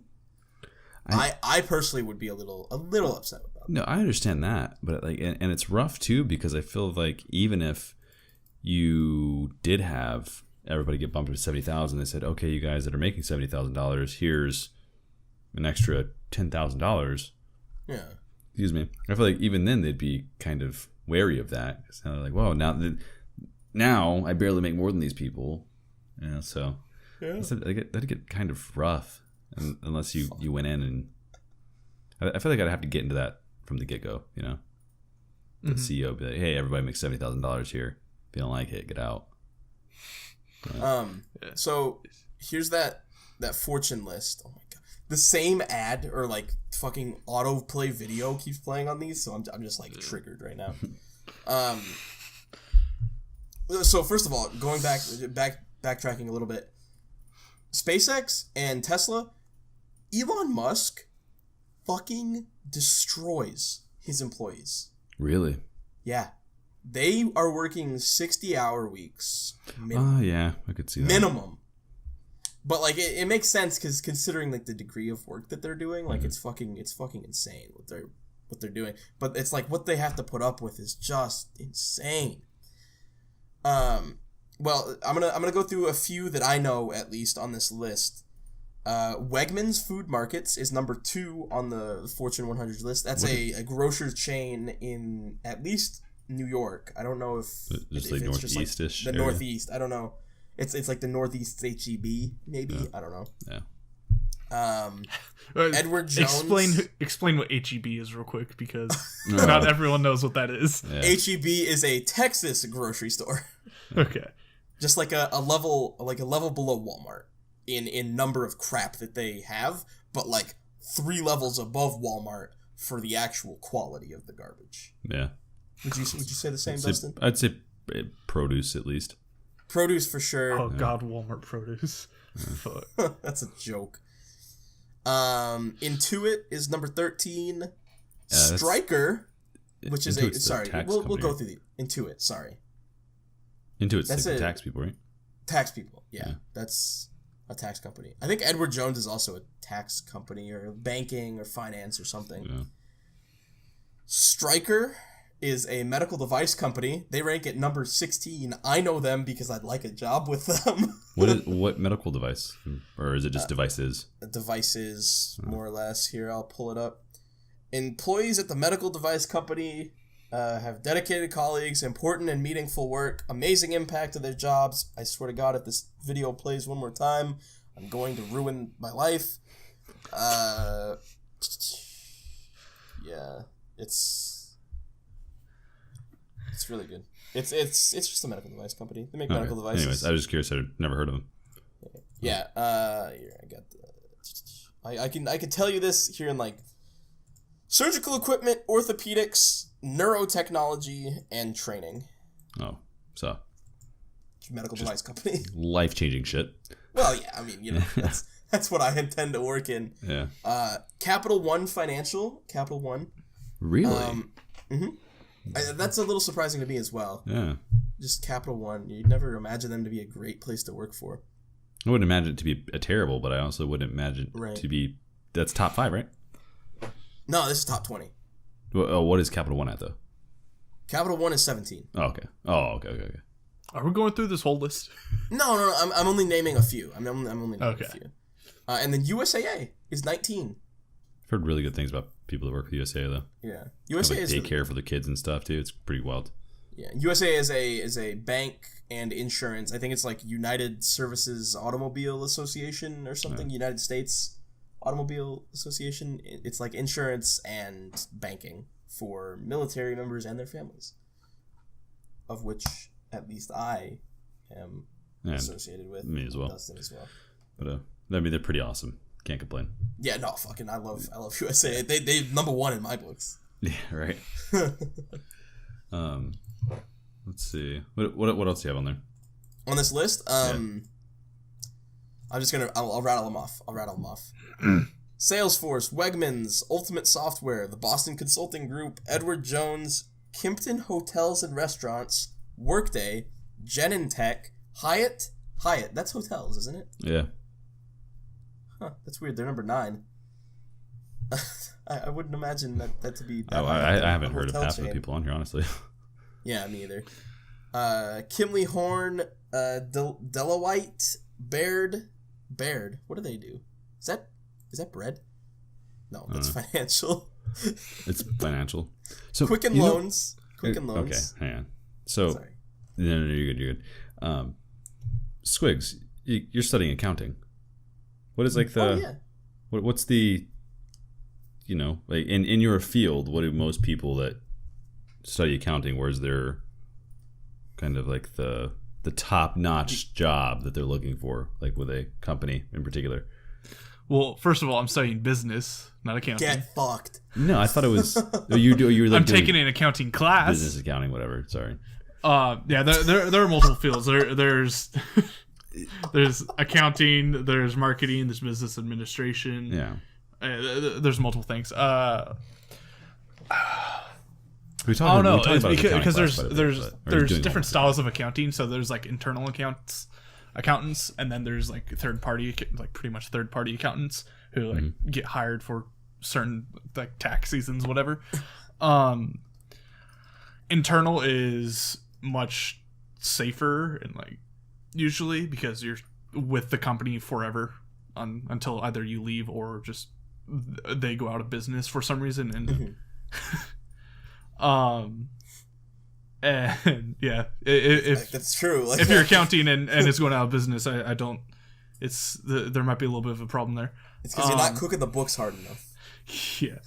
I personally would be a little upset about that. No, I understand that, but like, and it's rough too, because I feel like even if you did have everybody get bumped to 70,000, they said, okay, you guys that are making $70,000, here's an extra $10,000. Yeah. Excuse me. I feel like even then they'd be kind of wary of that. It's kind of like, whoa, now I barely make more than these people. Yeah, so that'd get kind of rough, unless you went in, and I feel like I'd have to get into that from the get-go, you know? The CEO would be like, hey, everybody makes $70,000 here. If you don't like it, get out. So here's that fortune list. Oh my god. The same ad or like fucking autoplay video keeps playing on these, so I'm just like triggered right now. So first of all, going backtracking a little bit, SpaceX and Tesla, Elon Musk fucking destroys his employees. Really? Yeah. They are working 60-hour weeks. Oh, yeah. I could see that. Minimum. But, like, it makes sense, because considering, like, the degree of work that they're doing, like, it's fucking insane what they're doing. But it's, like, what they have to put up with is just insane. Well, I'm gonna go through a few that I know, at least, on this list. Wegmans Food Markets is number 2 on the Fortune 100 list. That's a grocery chain in at least New York. I don't know if just if like it's just northeast-ish like the area? Northeast. I don't know. It's like the Northeast HEB, maybe. Yeah. I don't know. Yeah. Edward Jones. Explain what HEB is real quick, because not everyone knows what that is. Yeah. HEB is a Texas grocery store. Okay. Just like a level below Walmart in number of crap that they have, but like 3 levels above Walmart for the actual quality of the garbage. Yeah. Would you say the same, Dustin? I'd say produce, at least. Produce for sure. Oh god, Walmart produce. Fuck. That's a joke. Intuit is number 13. Stryker, which is Intuit's we'll go through the Intuit. Sorry. Intuit's That's like the tax people, right? Tax people. Yeah, that's a tax company. I think Edward Jones is also a tax company or banking or finance or something. Yeah. Stryker is a medical device company. They rank at number 16. I know them because I'd like a job with them. What medical device? Or is it just devices? Devices, more or less. Here, I'll pull it up. Employees at the medical device company have dedicated colleagues, important and meaningful work, amazing impact of their jobs. I swear to God, if this video plays one more time, I'm going to ruin my life. Yeah, it's really good. It's just a medical device company. They make medical devices. Anyways, I was just curious. I'd never heard of them. Yeah. Here I got the. I can tell you this here in like surgical equipment, orthopedics, neurotechnology, and training. Oh, so Medical device company. Life-changing shit. Well, yeah. I mean, you know, that's what I intend to work in. Yeah. Capital One Financial. Capital One. Really? That's a little surprising to me as well. Yeah. Just Capital One. You'd never imagine them to be a great place to work for. I wouldn't imagine it to be a terrible, but I also wouldn't imagine to be. That's top 5, right? No, this is top 20. Well, what is Capital One at though? Capital One is 17. Oh, okay. Okay. Are we going through this whole list? No. I'm only naming a few. I'm only naming a few. And then USAA is 19. I've heard really good things about people that work with USAA though. Yeah, USAA is daycare for the kids and stuff too. It's pretty wild. Yeah, USAA is a bank and insurance. I think it's like United Services Automobile Association or something. Yeah. United States Automobile Association. It's like insurance and banking for military members and their families, of which at least I am associated with. Me as well. Dustin as well. But I mean, they're pretty awesome. Can't complain. Yeah, no, fucking, I love USAA. They number 1 in my books. Yeah, right. Let's see. What else do you have on there? On this list, I'm just gonna. I'll rattle them off. Salesforce, Wegmans, Ultimate Software, the Boston Consulting Group, Edward Jones, Kimpton Hotels and Restaurants, Workday, Genentech, Hyatt. That's hotels, isn't it? Yeah. Huh, that's weird. They're number 9. I wouldn't imagine that to be. I haven't heard of half of the people on here, honestly. Yeah, me either. Kimley Horn, Delawite, Baird. What do they do? Is that bread? No, that's financial. It's financial. So Quicken Loans. Okay, hang on. So, sorry. No, you're good. Squiggs, you're studying accounting. What is like the? Oh, yeah. What's the? Like in your field, what do most people that study accounting? Where's their kind of like the top-notch job that they're looking for, like with a company in particular? Well, first of all, I'm studying business, not accounting. Get fucked. No, I thought it was you were like I'm taking an accounting class. Business accounting, whatever. Sorry. Yeah, there are multiple fields. There's accounting, there's marketing, there's business administration. Yeah. There's multiple things. We talk I don't know. about Because there's doing different styles of accounting. So there's like internal accountants, and then there's like pretty much third party accountants who like get hired for certain like tax seasons, whatever. Internal is much safer and like usually because you're with the company forever until either you leave or just they go out of business for some reason. And and yeah, if that's true. Like, if you're accounting and it's going out of business, I don't. There might be a little bit of a problem there. It's because you're not cooking the books hard enough. Yeah.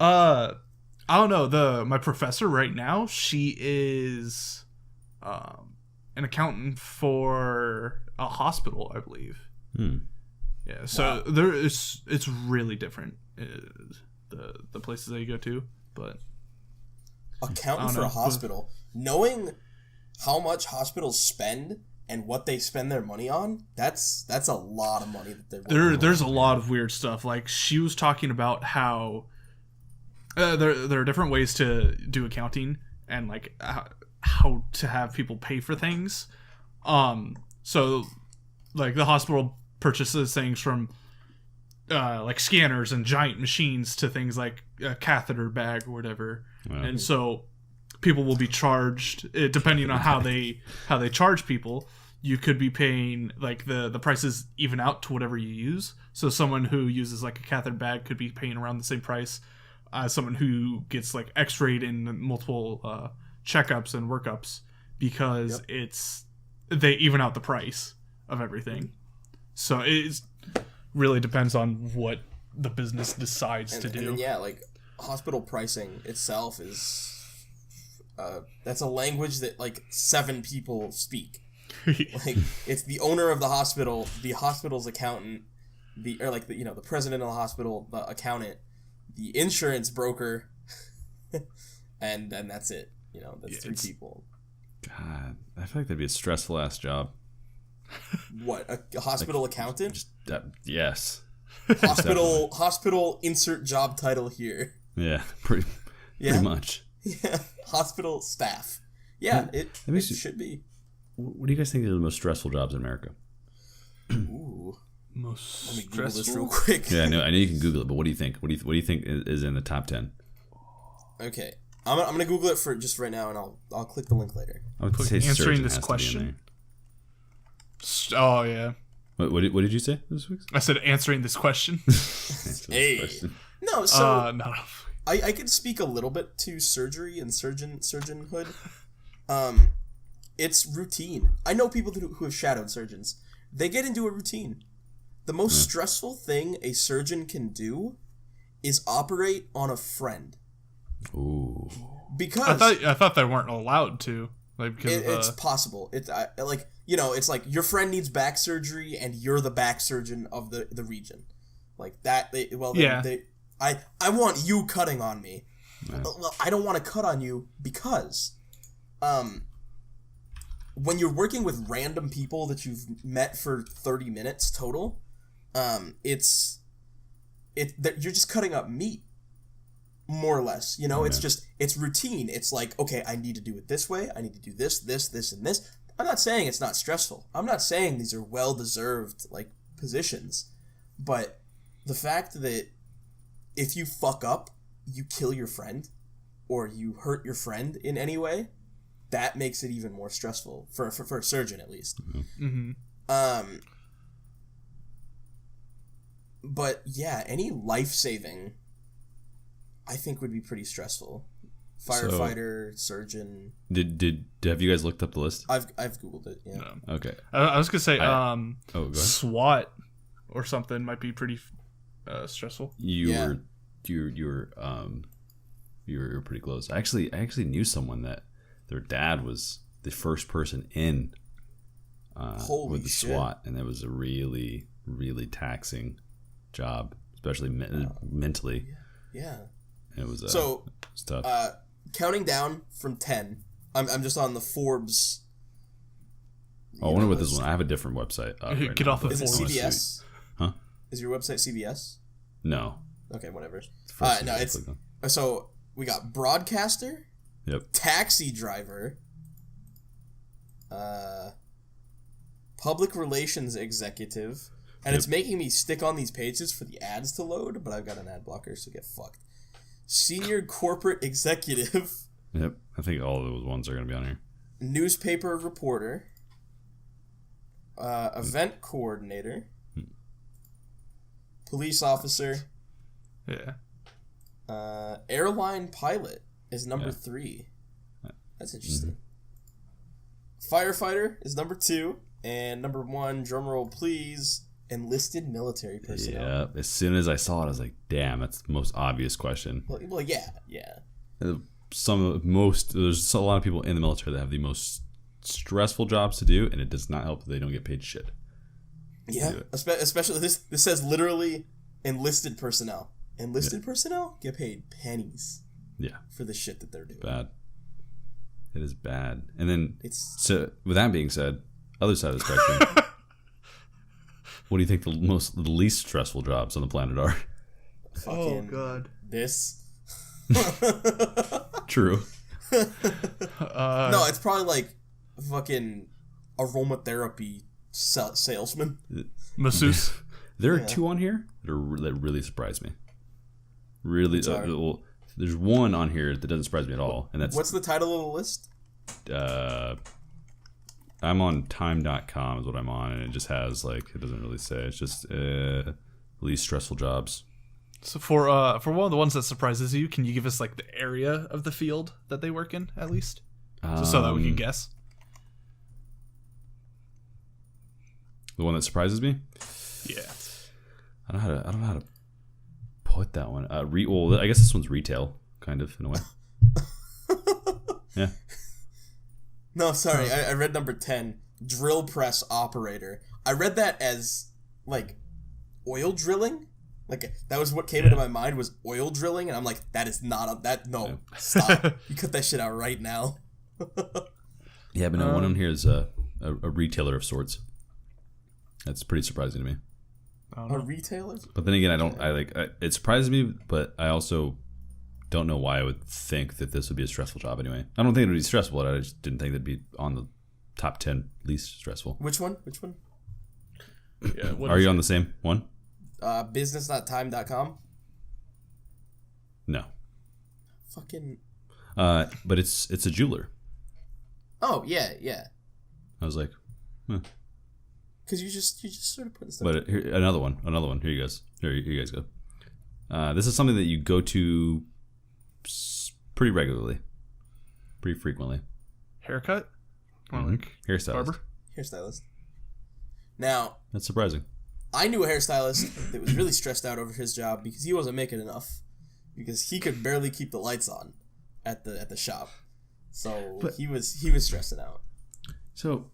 I don't know. My professor right now, she is an accountant for a hospital, I believe. Yeah. So wow. It's really different. The places that you go to, but accountant for a hospital, knowing how much hospitals spend and what they spend their money on, that's a lot of money that there's a lot of weird stuff. Like she was talking about how there are different ways to do accounting and like how to have people pay for things. So like the hospital purchases things from like scanners and giant machines to things like a catheter bag or whatever. Wow. And so people will be charged depending on how they charge people. You could be paying like the prices even out to whatever you use. So someone who uses like a catheter bag could be paying around the same price as someone who gets like x-rayed in multiple checkups and workups because they even out the price of everything. So it really depends on what the business decides to do. And yeah, like hospital pricing itself is that's a language that like 7 people speak. Like it's the owner of the hospital, the hospital's accountant, the president of the hospital, the accountant, the insurance broker, and then that's it. That's 3 people. God, I feel like that'd be a stressful ass job. What, a hospital accountant? Yes. Hospital insert job title here. Yeah, pretty much. Yeah, hospital staff. Yeah, it should be. What do you guys think are the most stressful jobs in America? Ooh, most let me stressful. Google this real quick. Yeah, I know you can Google it, but what do you think? What do you think is in the top 10? Okay, I'm gonna Google it for just right now, and I'll click the link later. I would say answering this question. Oh yeah. What did you say this week? I said answering this question. Hey. No, so no. I could speak a little bit to surgery and surgeonhood. It's routine. I know people who have shadowed surgeons. They get into a routine. The most stressful thing a surgeon can do is operate on a friend. Ooh. Because I thought they weren't allowed to. Like because it's possible. It's it's like your friend needs back surgery and you're the back surgeon of the region. Like that. I want you cutting on me. Yeah. Well, I don't want to cut on you because when you're working with random people that you've met for 30 minutes total, you're just cutting up meat, more or less. You know, it's routine. It's like, okay, I need to do it this way. I need to do this, and this. I'm not saying it's not stressful. I'm not saying these are well-deserved, like, positions. But the fact that if you fuck up, you kill your friend, or you hurt your friend in any way, that makes it even more stressful, for a surgeon, at least. Mm-hmm. But, yeah, any life-saving, I think, would be pretty stressful. Firefighter, surgeon. Have you guys looked up the list? I've Googled it. Yeah. No. Okay. I was gonna say, go ahead. SWAT or something might be pretty stressful. You were pretty close. I actually knew someone that their dad was the first person in with the SWAT, and it was a really, really taxing job, especially mentally. Yeah. It was tough. Counting down from 10, I'm just on the Forbes. I wonder what this one. I have a different website. Right Get now, off the Is it Forbes. CBS? Huh? Is your website CBS? No. Okay, whatever. First No, thing I it's click on. so we got broadcaster, Yep. taxi driver, public relations executive, and it's making me stick on these pages for the ads to load, but I've got an ad blocker, so get fucked. Senior corporate executive. Yep. I think all of those ones are going to be on here. Newspaper reporter. Event coordinator. Police officer. Yeah. Airline pilot is number 3. That's interesting. Firefighter is number 2. And number 1, drumroll please, enlisted military personnel. Yeah. As soon as I saw it, I was like, damn, that's the most obvious question. Well, yeah. There's a lot of people in the military that have the most stressful jobs to do, and it does not help that they don't get paid shit. Yeah, especially this says literally enlisted personnel. Enlisted personnel get paid pennies. Yeah. For the shit that they're doing. Bad. It is bad. And then, so with that being said, other side of the spectrum, what do you think the least stressful jobs on the planet are? Fucking God. This. True. No, it's probably like fucking aromatherapy salesman. Masseuse. There are 2 on here that really surprise me. Really, well, there's one on here that doesn't surprise me at all, and that's what's the title of the list? I'm on time.com is what I'm on, and it just has it doesn't really say. It's just least stressful jobs. So for one of the ones that surprises you, can you give us the area of the field that they work in at least, so that we can guess? The one that surprises me? Yeah. I don't know how to put that one. Well, I guess this one's retail, kind of in a way. Yeah. No, sorry, I read number 10, drill press operator. I read that as oil drilling. That was what came into my mind was oil drilling, and I'm like, that is not no, stop. You cut that shit out right now. Yeah, but no, one on here is a retailer of sorts. That's pretty surprising to me. A retailer? But then again, it surprises me, but I also don't know why I would think that this would be a stressful job anyway. I don't think it would be stressful, I just didn't think it'd be on the top 10 least stressful. Which one? Yeah, are you on the same one? Business.time.com? No. Fucking. But it's a jeweler. Oh, yeah. I was like, Because you just sort of put stuff. But here, another one. Here you guys. Here you guys go. This is something that you go to pretty regularly, pretty frequently. Haircut? Hairstylist. Barber? Hairstylist. Now, that's surprising. I knew a hairstylist that was really stressed out over his job because he wasn't making enough, because he could barely keep the lights on at the shop. So he was stressing out. So,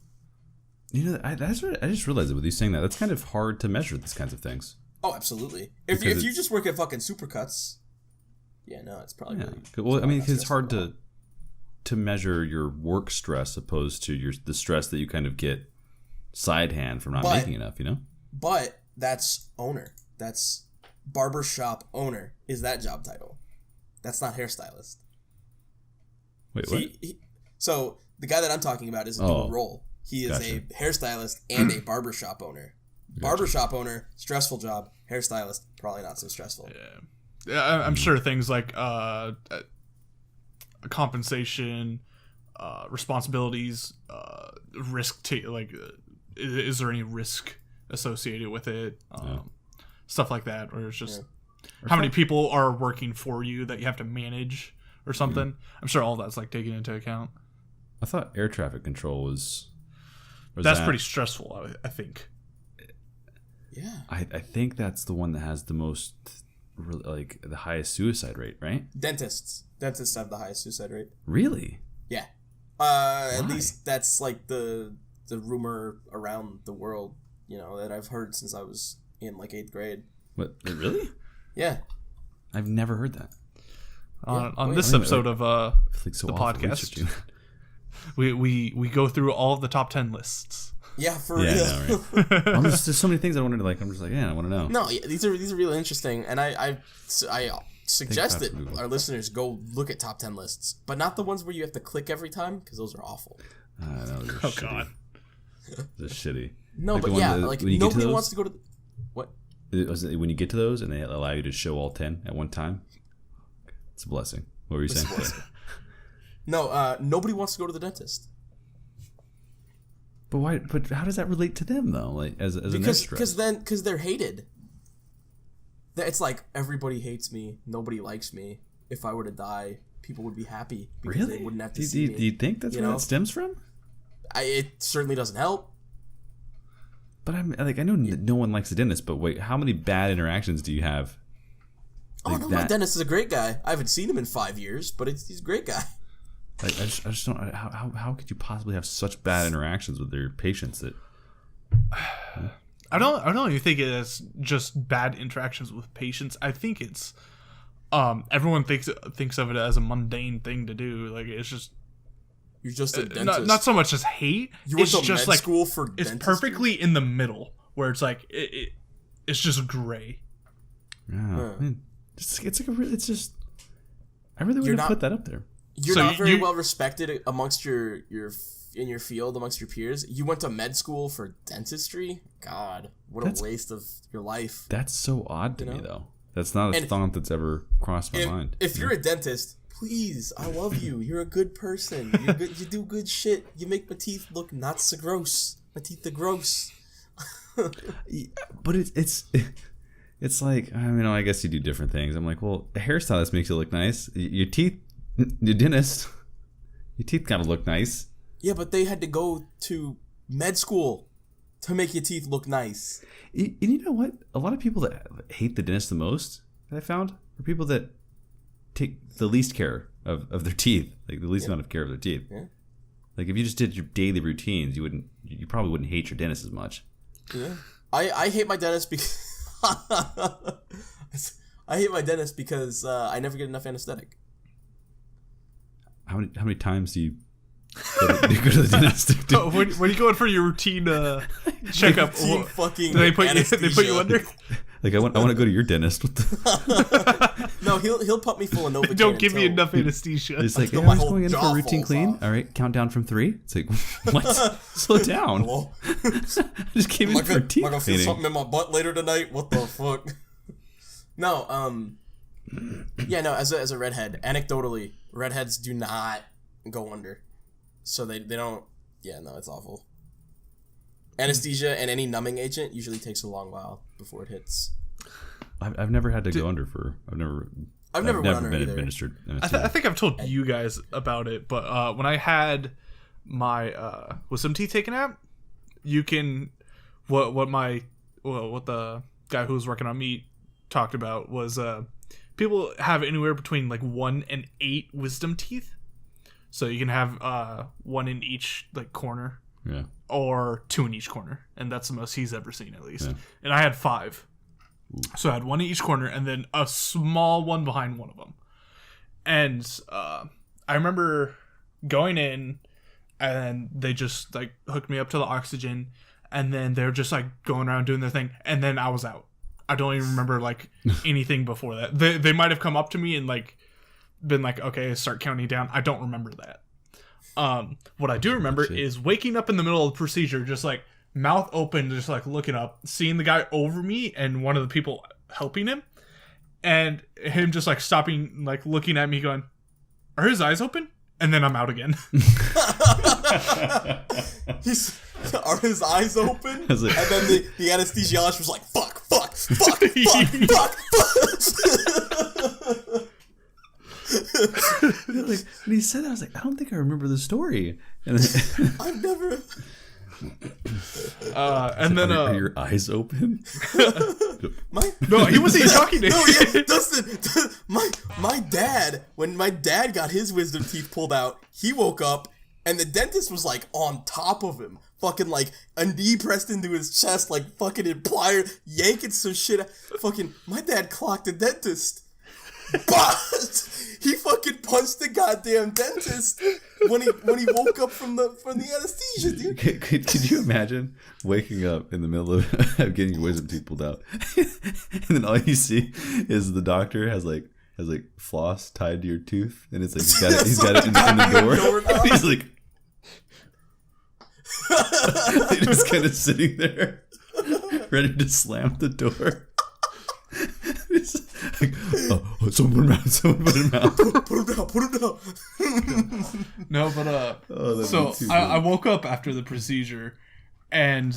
I just realized that with you saying that, that's kind of hard to measure these kinds of things. Oh, absolutely. If you just work at fucking Supercuts, yeah, no, it's probably really, well. I mean, because it's hard to to measure your work stress opposed to the stress that you kind of get side hand from not making enough, you know? But that's owner. That's barbershop owner is that job title. That's not hairstylist. Wait, what? So the guy that I'm talking about is a dual role. He is a hairstylist and a barbershop owner. Barbershop owner, stressful job. Hairstylist, probably not so stressful. Yeah, I'm sure things like compensation, responsibilities, risk is there any risk associated with it? Stuff like that, or it's just how many people are working for you that you have to manage or something. I'm sure all that's like taken into account. I thought air traffic control was that's pretty stressful, I think. Yeah. I think that's the one that has the most, like, the highest suicide rate, right? Dentists have the highest suicide rate. Really? Yeah. At least that's like the rumor around the world, you know, that I've heard since I was in like 8th grade. What? Really? Yeah. I've never heard that. On this episode of the podcast, we go through all of the top 10 lists. Yeah, for real. No, right? There's so many things I wanted to, like. I'm just like, I want to know. No, these are really interesting, and I suggest that our listeners go look at top 10 lists, but not the ones where you have to click every time, because those are awful. God, they're shitty. No, like, but yeah, like nobody wants to go to what? When you get to those and they allow you to show all 10 at one time, it's a blessing. What were you saying? No, nobody wants to go to the dentist. But why? But how does that relate to them though? Like as a mistress? Because they're hated. It's like everybody hates me. Nobody likes me. If I were to die, people would be happy because really? They wouldn't have to see me. Do you think that's where that stems from? It certainly doesn't help. But I know no one likes a dentist. But wait, how many bad interactions do you have? Like my dentist is a great guy. I haven't seen him in 5 years, but he's a great guy. Like I just don't. How could you possibly have such bad interactions with your patients that? I don't even think it's just bad interactions with patients. I think it's everyone thinks of it as a mundane thing to do. Like it's just you're just a dentist. Not so much as hate. It's just like school for it's dentistry? Perfectly in the middle where it's like it's just gray. Yeah, I mean, it's just. I really wouldn't put that up there. You're not very well respected amongst your in your field amongst your peers. You went to med school for dentistry. God, what a waste of your life. That's so odd to me, though. That's not a thought that's ever crossed my mind. If you're a dentist, please, I love you. You're a good person. You're good, you do good shit. You make my teeth look not so gross. My teeth are gross. But it's like, I mean, I guess you do different things. I'm like, well, a hairstylist makes you look nice. Your teeth, your dentist, your teeth kind of look nice. Yeah, but they had to go to med school to make your teeth look nice. You know what? A lot of people that hate the dentist the most, that I found, are people that take the least care of their teeth, like the least amount of care of their teeth. Yeah. Like if you just did your daily routines, you probably wouldn't hate your dentist as much. Yeah, I hate my dentist because I hate my dentist because I never get enough anesthetic. How many times do you go to the dentist? When you going for your routine checkup, fucking they put you under? Like I want to go to your dentist. No, he'll put me full of Novocaine. Don't give me enough anesthesia. It's like, hey, I'm going in for a routine clean. Off. All right, count down from 3. It's like, what? Slow down. I just came in for a teeth cleaning. Am I gonna feel something in my butt later tonight? What the fuck? No, yeah, no. As a redhead, anecdotally, redheads do not go under, so they don't. Yeah, no, it's awful. Anesthesia and any numbing agent usually takes a long while before it hits. I've never had to go under for. I've never been administered. I think I've told you guys about it, but when I had my wisdom teeth taken out, you can what the guy who was working on me talked about was people have anywhere between like 1 and 8 wisdom teeth, so you can have 1 in each like corner. Yeah. Or 2 in each corner, and that's the most he's ever seen, at least. Yeah. And I had 5, so I had 1 in each corner, and then a small one behind one of them. And I remember going in, and they just like hooked me up to the oxygen, and then they're just like going around doing their thing, and then I was out. I don't even remember like anything before that. They might have come up to me and like been like, okay, start counting down. I don't remember that. What I do remember is waking up in the middle of the procedure, just like mouth open, just like looking up, seeing the guy over me and one of the people helping him, and him just like stopping, like looking at me going, are his eyes open? And then I'm out again. Are his eyes open? Like, and then the anesthesiologist was like, fuck, fuck, fuck, fuck, fuck. Like, when he said that, I was like, I don't think I remember the story. And then, I've never. And then are your eyes open? No, he wasn't even talking to me. No, yeah, Dustin. My dad, when my dad got his wisdom teeth pulled out, he woke up and the dentist was like on top of him, fucking like a knee pressed into his chest, like fucking in pliers, yanking some shit. Fucking, my dad clocked the dentist. But he fucking punched the goddamn dentist when he woke up from the anesthesia, dude. Could you imagine waking up in the middle of getting your wisdom teeth pulled out, and then all you see is the doctor has like floss tied to your tooth, and it's like he's got it in the door. And he's like, he's just kind of sitting there, ready to slam the door. It's like, oh, someone put him out. Put him down. No, but so I woke up after the procedure, and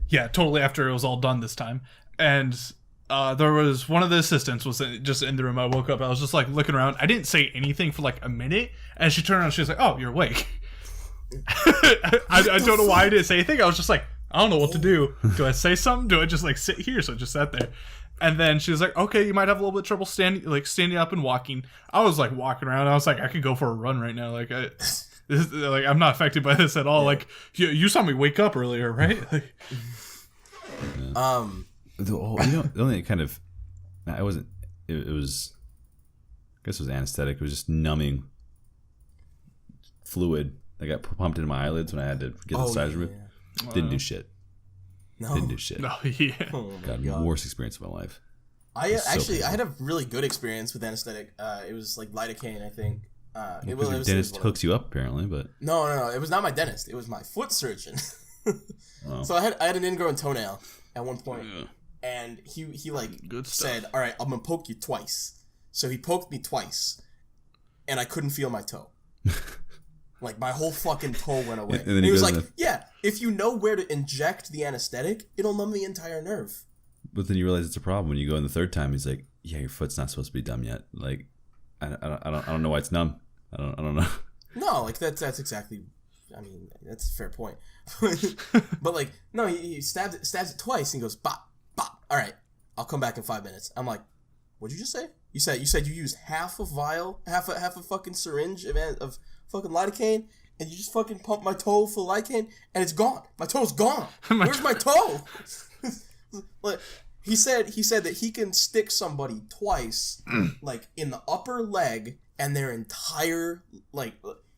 yeah, totally after it was all done this time, and there was one of the assistants was just in the room. I woke up, I was just like looking around. I didn't say anything for like a minute, and she turned around, she was like, "Oh, you're awake." I don't know why I didn't say anything. I was just like, I don't know what to do. Do I say something? Do I just like sit here? So I just sat there. And then she was like, okay, you might have a little bit of trouble standing up and walking. I was like walking around. I was like, I could go for a run right now. Like, I'm not affected by this at all. Yeah. Like, you saw me wake up earlier, right? Like, the only kind of, I wasn't. It was, I guess it was anesthetic. It was just numbing fluid that got pumped into my eyelids when I had to get the size removed. Yeah. Didn't do shit. No. Didn't do shit. No, yeah. Oh God, worst experience of my life. I had a really good experience with anesthetic. It was like lidocaine, I think. It was your dentist hooks you up apparently, but no, it was not my dentist. It was my foot surgeon. Oh. So I had an ingrown toenail at one point, and he like said, "All right, I'm gonna poke you twice." So he poked me twice, and I couldn't feel my toe. Like, my whole fucking toe went away. And he was like, yeah, if you know where to inject the anesthetic, it'll numb the entire nerve. But then you realize it's a problem when you go in the third time. He's like, yeah, your foot's not supposed to be numb yet. Like, I don't know why it's numb. I don't know. No, like, that's exactly, I mean, that's a fair point. But, like, no, he stabs it twice, and he goes, bop, bop. All right, I'll come back in 5 minutes. I'm like, what'd you just say? You said you used half a vial, half a fucking syringe of fucking lidocaine, and you just fucking pump my toe full of lidocaine, and it's gone. My toe's gone. Where's my toe? Like, he said that he can stick somebody twice, like in the upper leg, and their entire, like,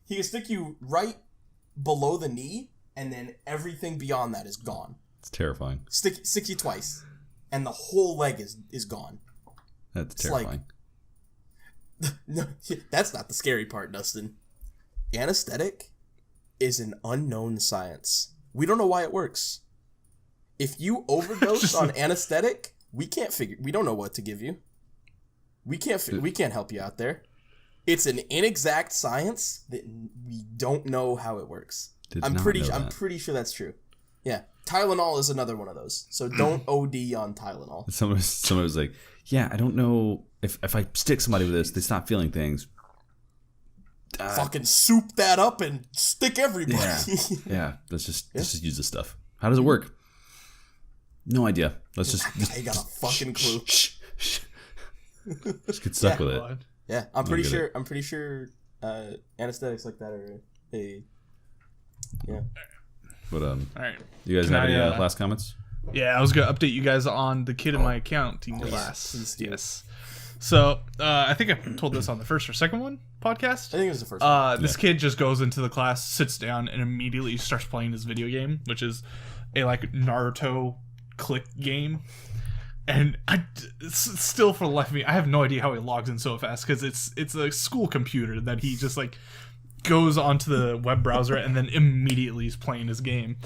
he can stick you right below the knee, and then everything beyond that is gone. It's terrifying. Stick you twice, and the whole leg is gone. That's terrifying. Like, no, that's not the scary part, Dustin. Anesthetic is an unknown science. We don't know why it works. If you overdose on anesthetic, we don't know what to give you. We can't help you out there. It's an inexact science that we don't know how it works. I'm pretty sure that's true. Yeah. Tylenol is another one of those. So don't OD on Tylenol. Someone was like, yeah, I don't know if I stick somebody with this, they stop feeling things. Fucking soup that up and stick everybody. Yeah. Let's just use this stuff. How does it work? No idea. Let's just I got a fucking clue. Just get stuck with it. Yeah, I'm pretty sure anesthetics like that are yeah. But all right. You guys have any last comments? Yeah, I was gonna update you guys on the kid in my accounting class. Please do. Yes. So, I think I told this on the first or second podcast. I think it was the first one. This kid just goes into the class, sits down, and immediately starts playing his video game, which is a like Naruto click game. And still, for the life of me, I have no idea how he logs in so fast, because it's a school computer that he just like goes onto the web browser and then immediately is playing his game.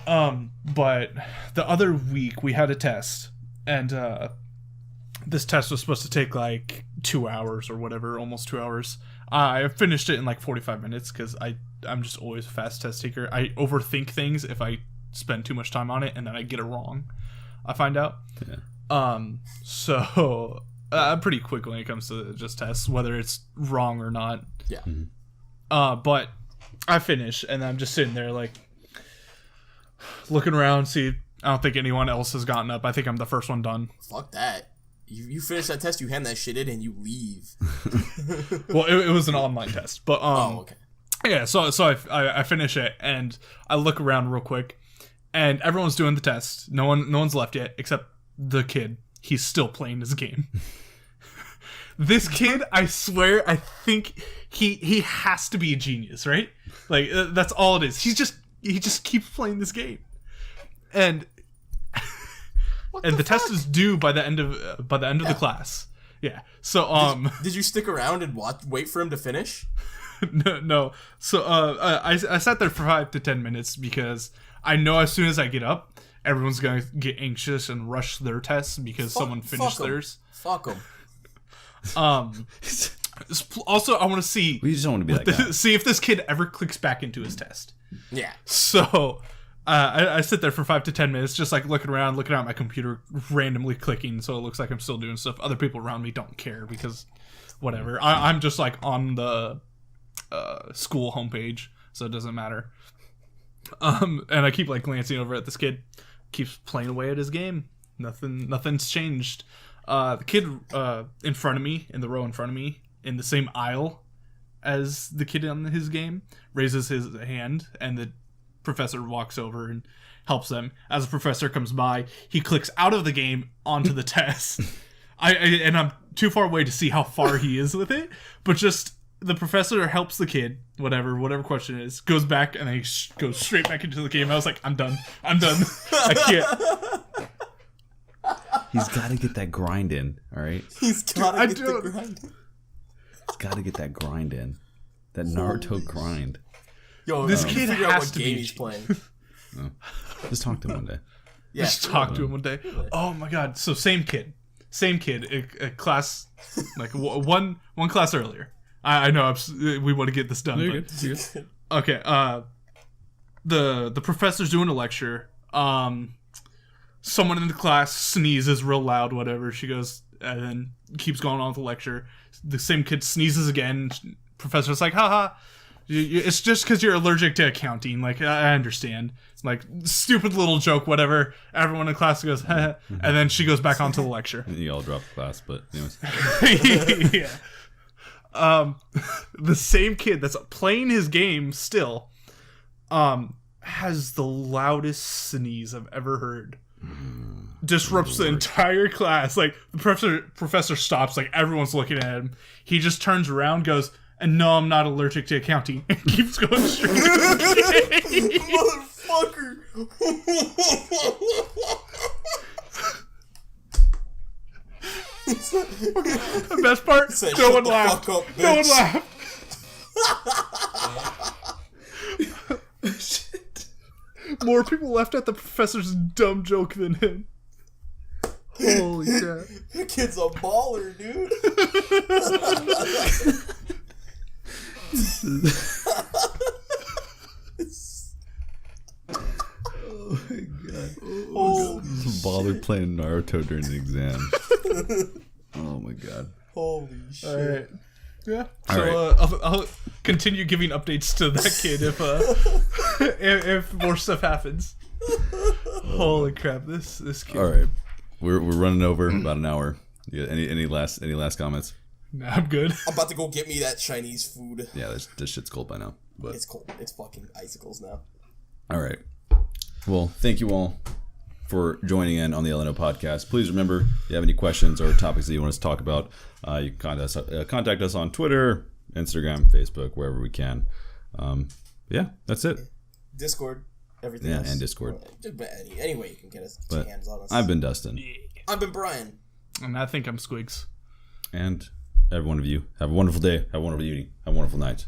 But the other week we had a test, and this test was supposed to take like 2 hours or whatever, almost 2 hours. I finished it in like 45 minutes because I'm just always a fast test taker. I overthink things if I spend too much time on it, and then I get it wrong, I find out. Yeah. So I'm pretty quick when it comes to just tests, whether it's wrong or not. Yeah. But I finish, and I'm just sitting there like looking around, see. I don't think anyone else has gotten up. I think I'm the first one done. Fuck that. You finish that test, you hand that shit in, and you leave. Well, it was an online test, but oh, okay. Yeah, so I finish it, and I look around real quick, and everyone's doing the test. No one's left yet except the kid. He's still playing his game. This kid, I swear, I think he has to be a genius, right? Like that's all it is. He just keeps playing this game, and the test is due by the end of the class. Yeah. So did you stick around and wait for him to finish? No. So I sat there for 5 to 10 minutes because I know as soon as I get up, everyone's gonna get anxious and rush their tests because someone finished theirs. Fuck them. Also, I want to see. We just don't want to be like that. See if this kid ever clicks back into his test. Yeah. So I sit there for 5 to 10 minutes, just like looking around, looking at my computer, randomly clicking, so it looks like I'm still doing stuff. Other people around me don't care because whatever. I'm just like on the school homepage, so it doesn't matter. And I keep like glancing over at this kid, keeps playing away at his game. Nothing's changed. The kid in front of me, in the row in front of me, in the same aisle as the kid on his game, raises his hand, and the professor walks over and helps them. As the professor comes by, he clicks out of the game onto the test. I'm too far away to see how far he is with it, but just the professor helps the kid, whatever question it is, goes back, and then he goes straight back into the game. I was like, I'm done. I can't. He's got to get that grind in, all right? He's got to get the grind. He's got to get that grind in. That Naruto grind. Yo, this kid figure out has what to game be. He's playing. Oh. Just talk to him one day. Yeah, just talk to him one day. Oh my god! So same kid, a class, like one class earlier. I know we want to get this done. You're But, good. okay. The professor's doing a lecture. Someone in the class sneezes real loud. Whatever. She goes and then keeps going on with the lecture. The same kid sneezes again. Professor's like, haha. It's just because you're allergic to accounting. Like, I understand. It's like, stupid little joke, whatever. Everyone in class goes, and then she goes back onto the lecture. You all drop the class, but anyways. Yeah. The same kid that's playing his game still, has the loudest sneeze I've ever heard. Disrupts the entire class. Like, the professor stops, like, everyone's looking at him. He just turns around, goes, and no, I'm not allergic to accounting. And keeps going straight to the game. Motherfucker. The best part, no one laughed. No one laughed. Shit. More people laughed at the professor's dumb joke than him. Holy crap. That kid's a baller, dude. Oh my god. Oh, Baller playing Naruto during the exam. Oh my god. holy shit. All right. Yeah. All So I'll continue giving updates to that kid if more stuff happens. Holy crap! This kid. All right. We're running over about an hour. Yeah, any last comments? Nah, I'm good. I'm about to go get me that Chinese food. Yeah, this shit's cold by now. But It's cold. It's fucking icicles now. all right. Well, thank you all for joining in on the LinO Podcast. Please remember, if you have any questions or topics that you want us to talk about, you can contact us on Twitter, Instagram, Facebook, wherever we can. Yeah, that's it. Discord, everything else. And Discord. Any way you can get us, get your hands on us. I've been Dustin. I've been Brian. And I think I'm Squiggs. And every one of you, have a wonderful day, have a wonderful evening, have a wonderful night.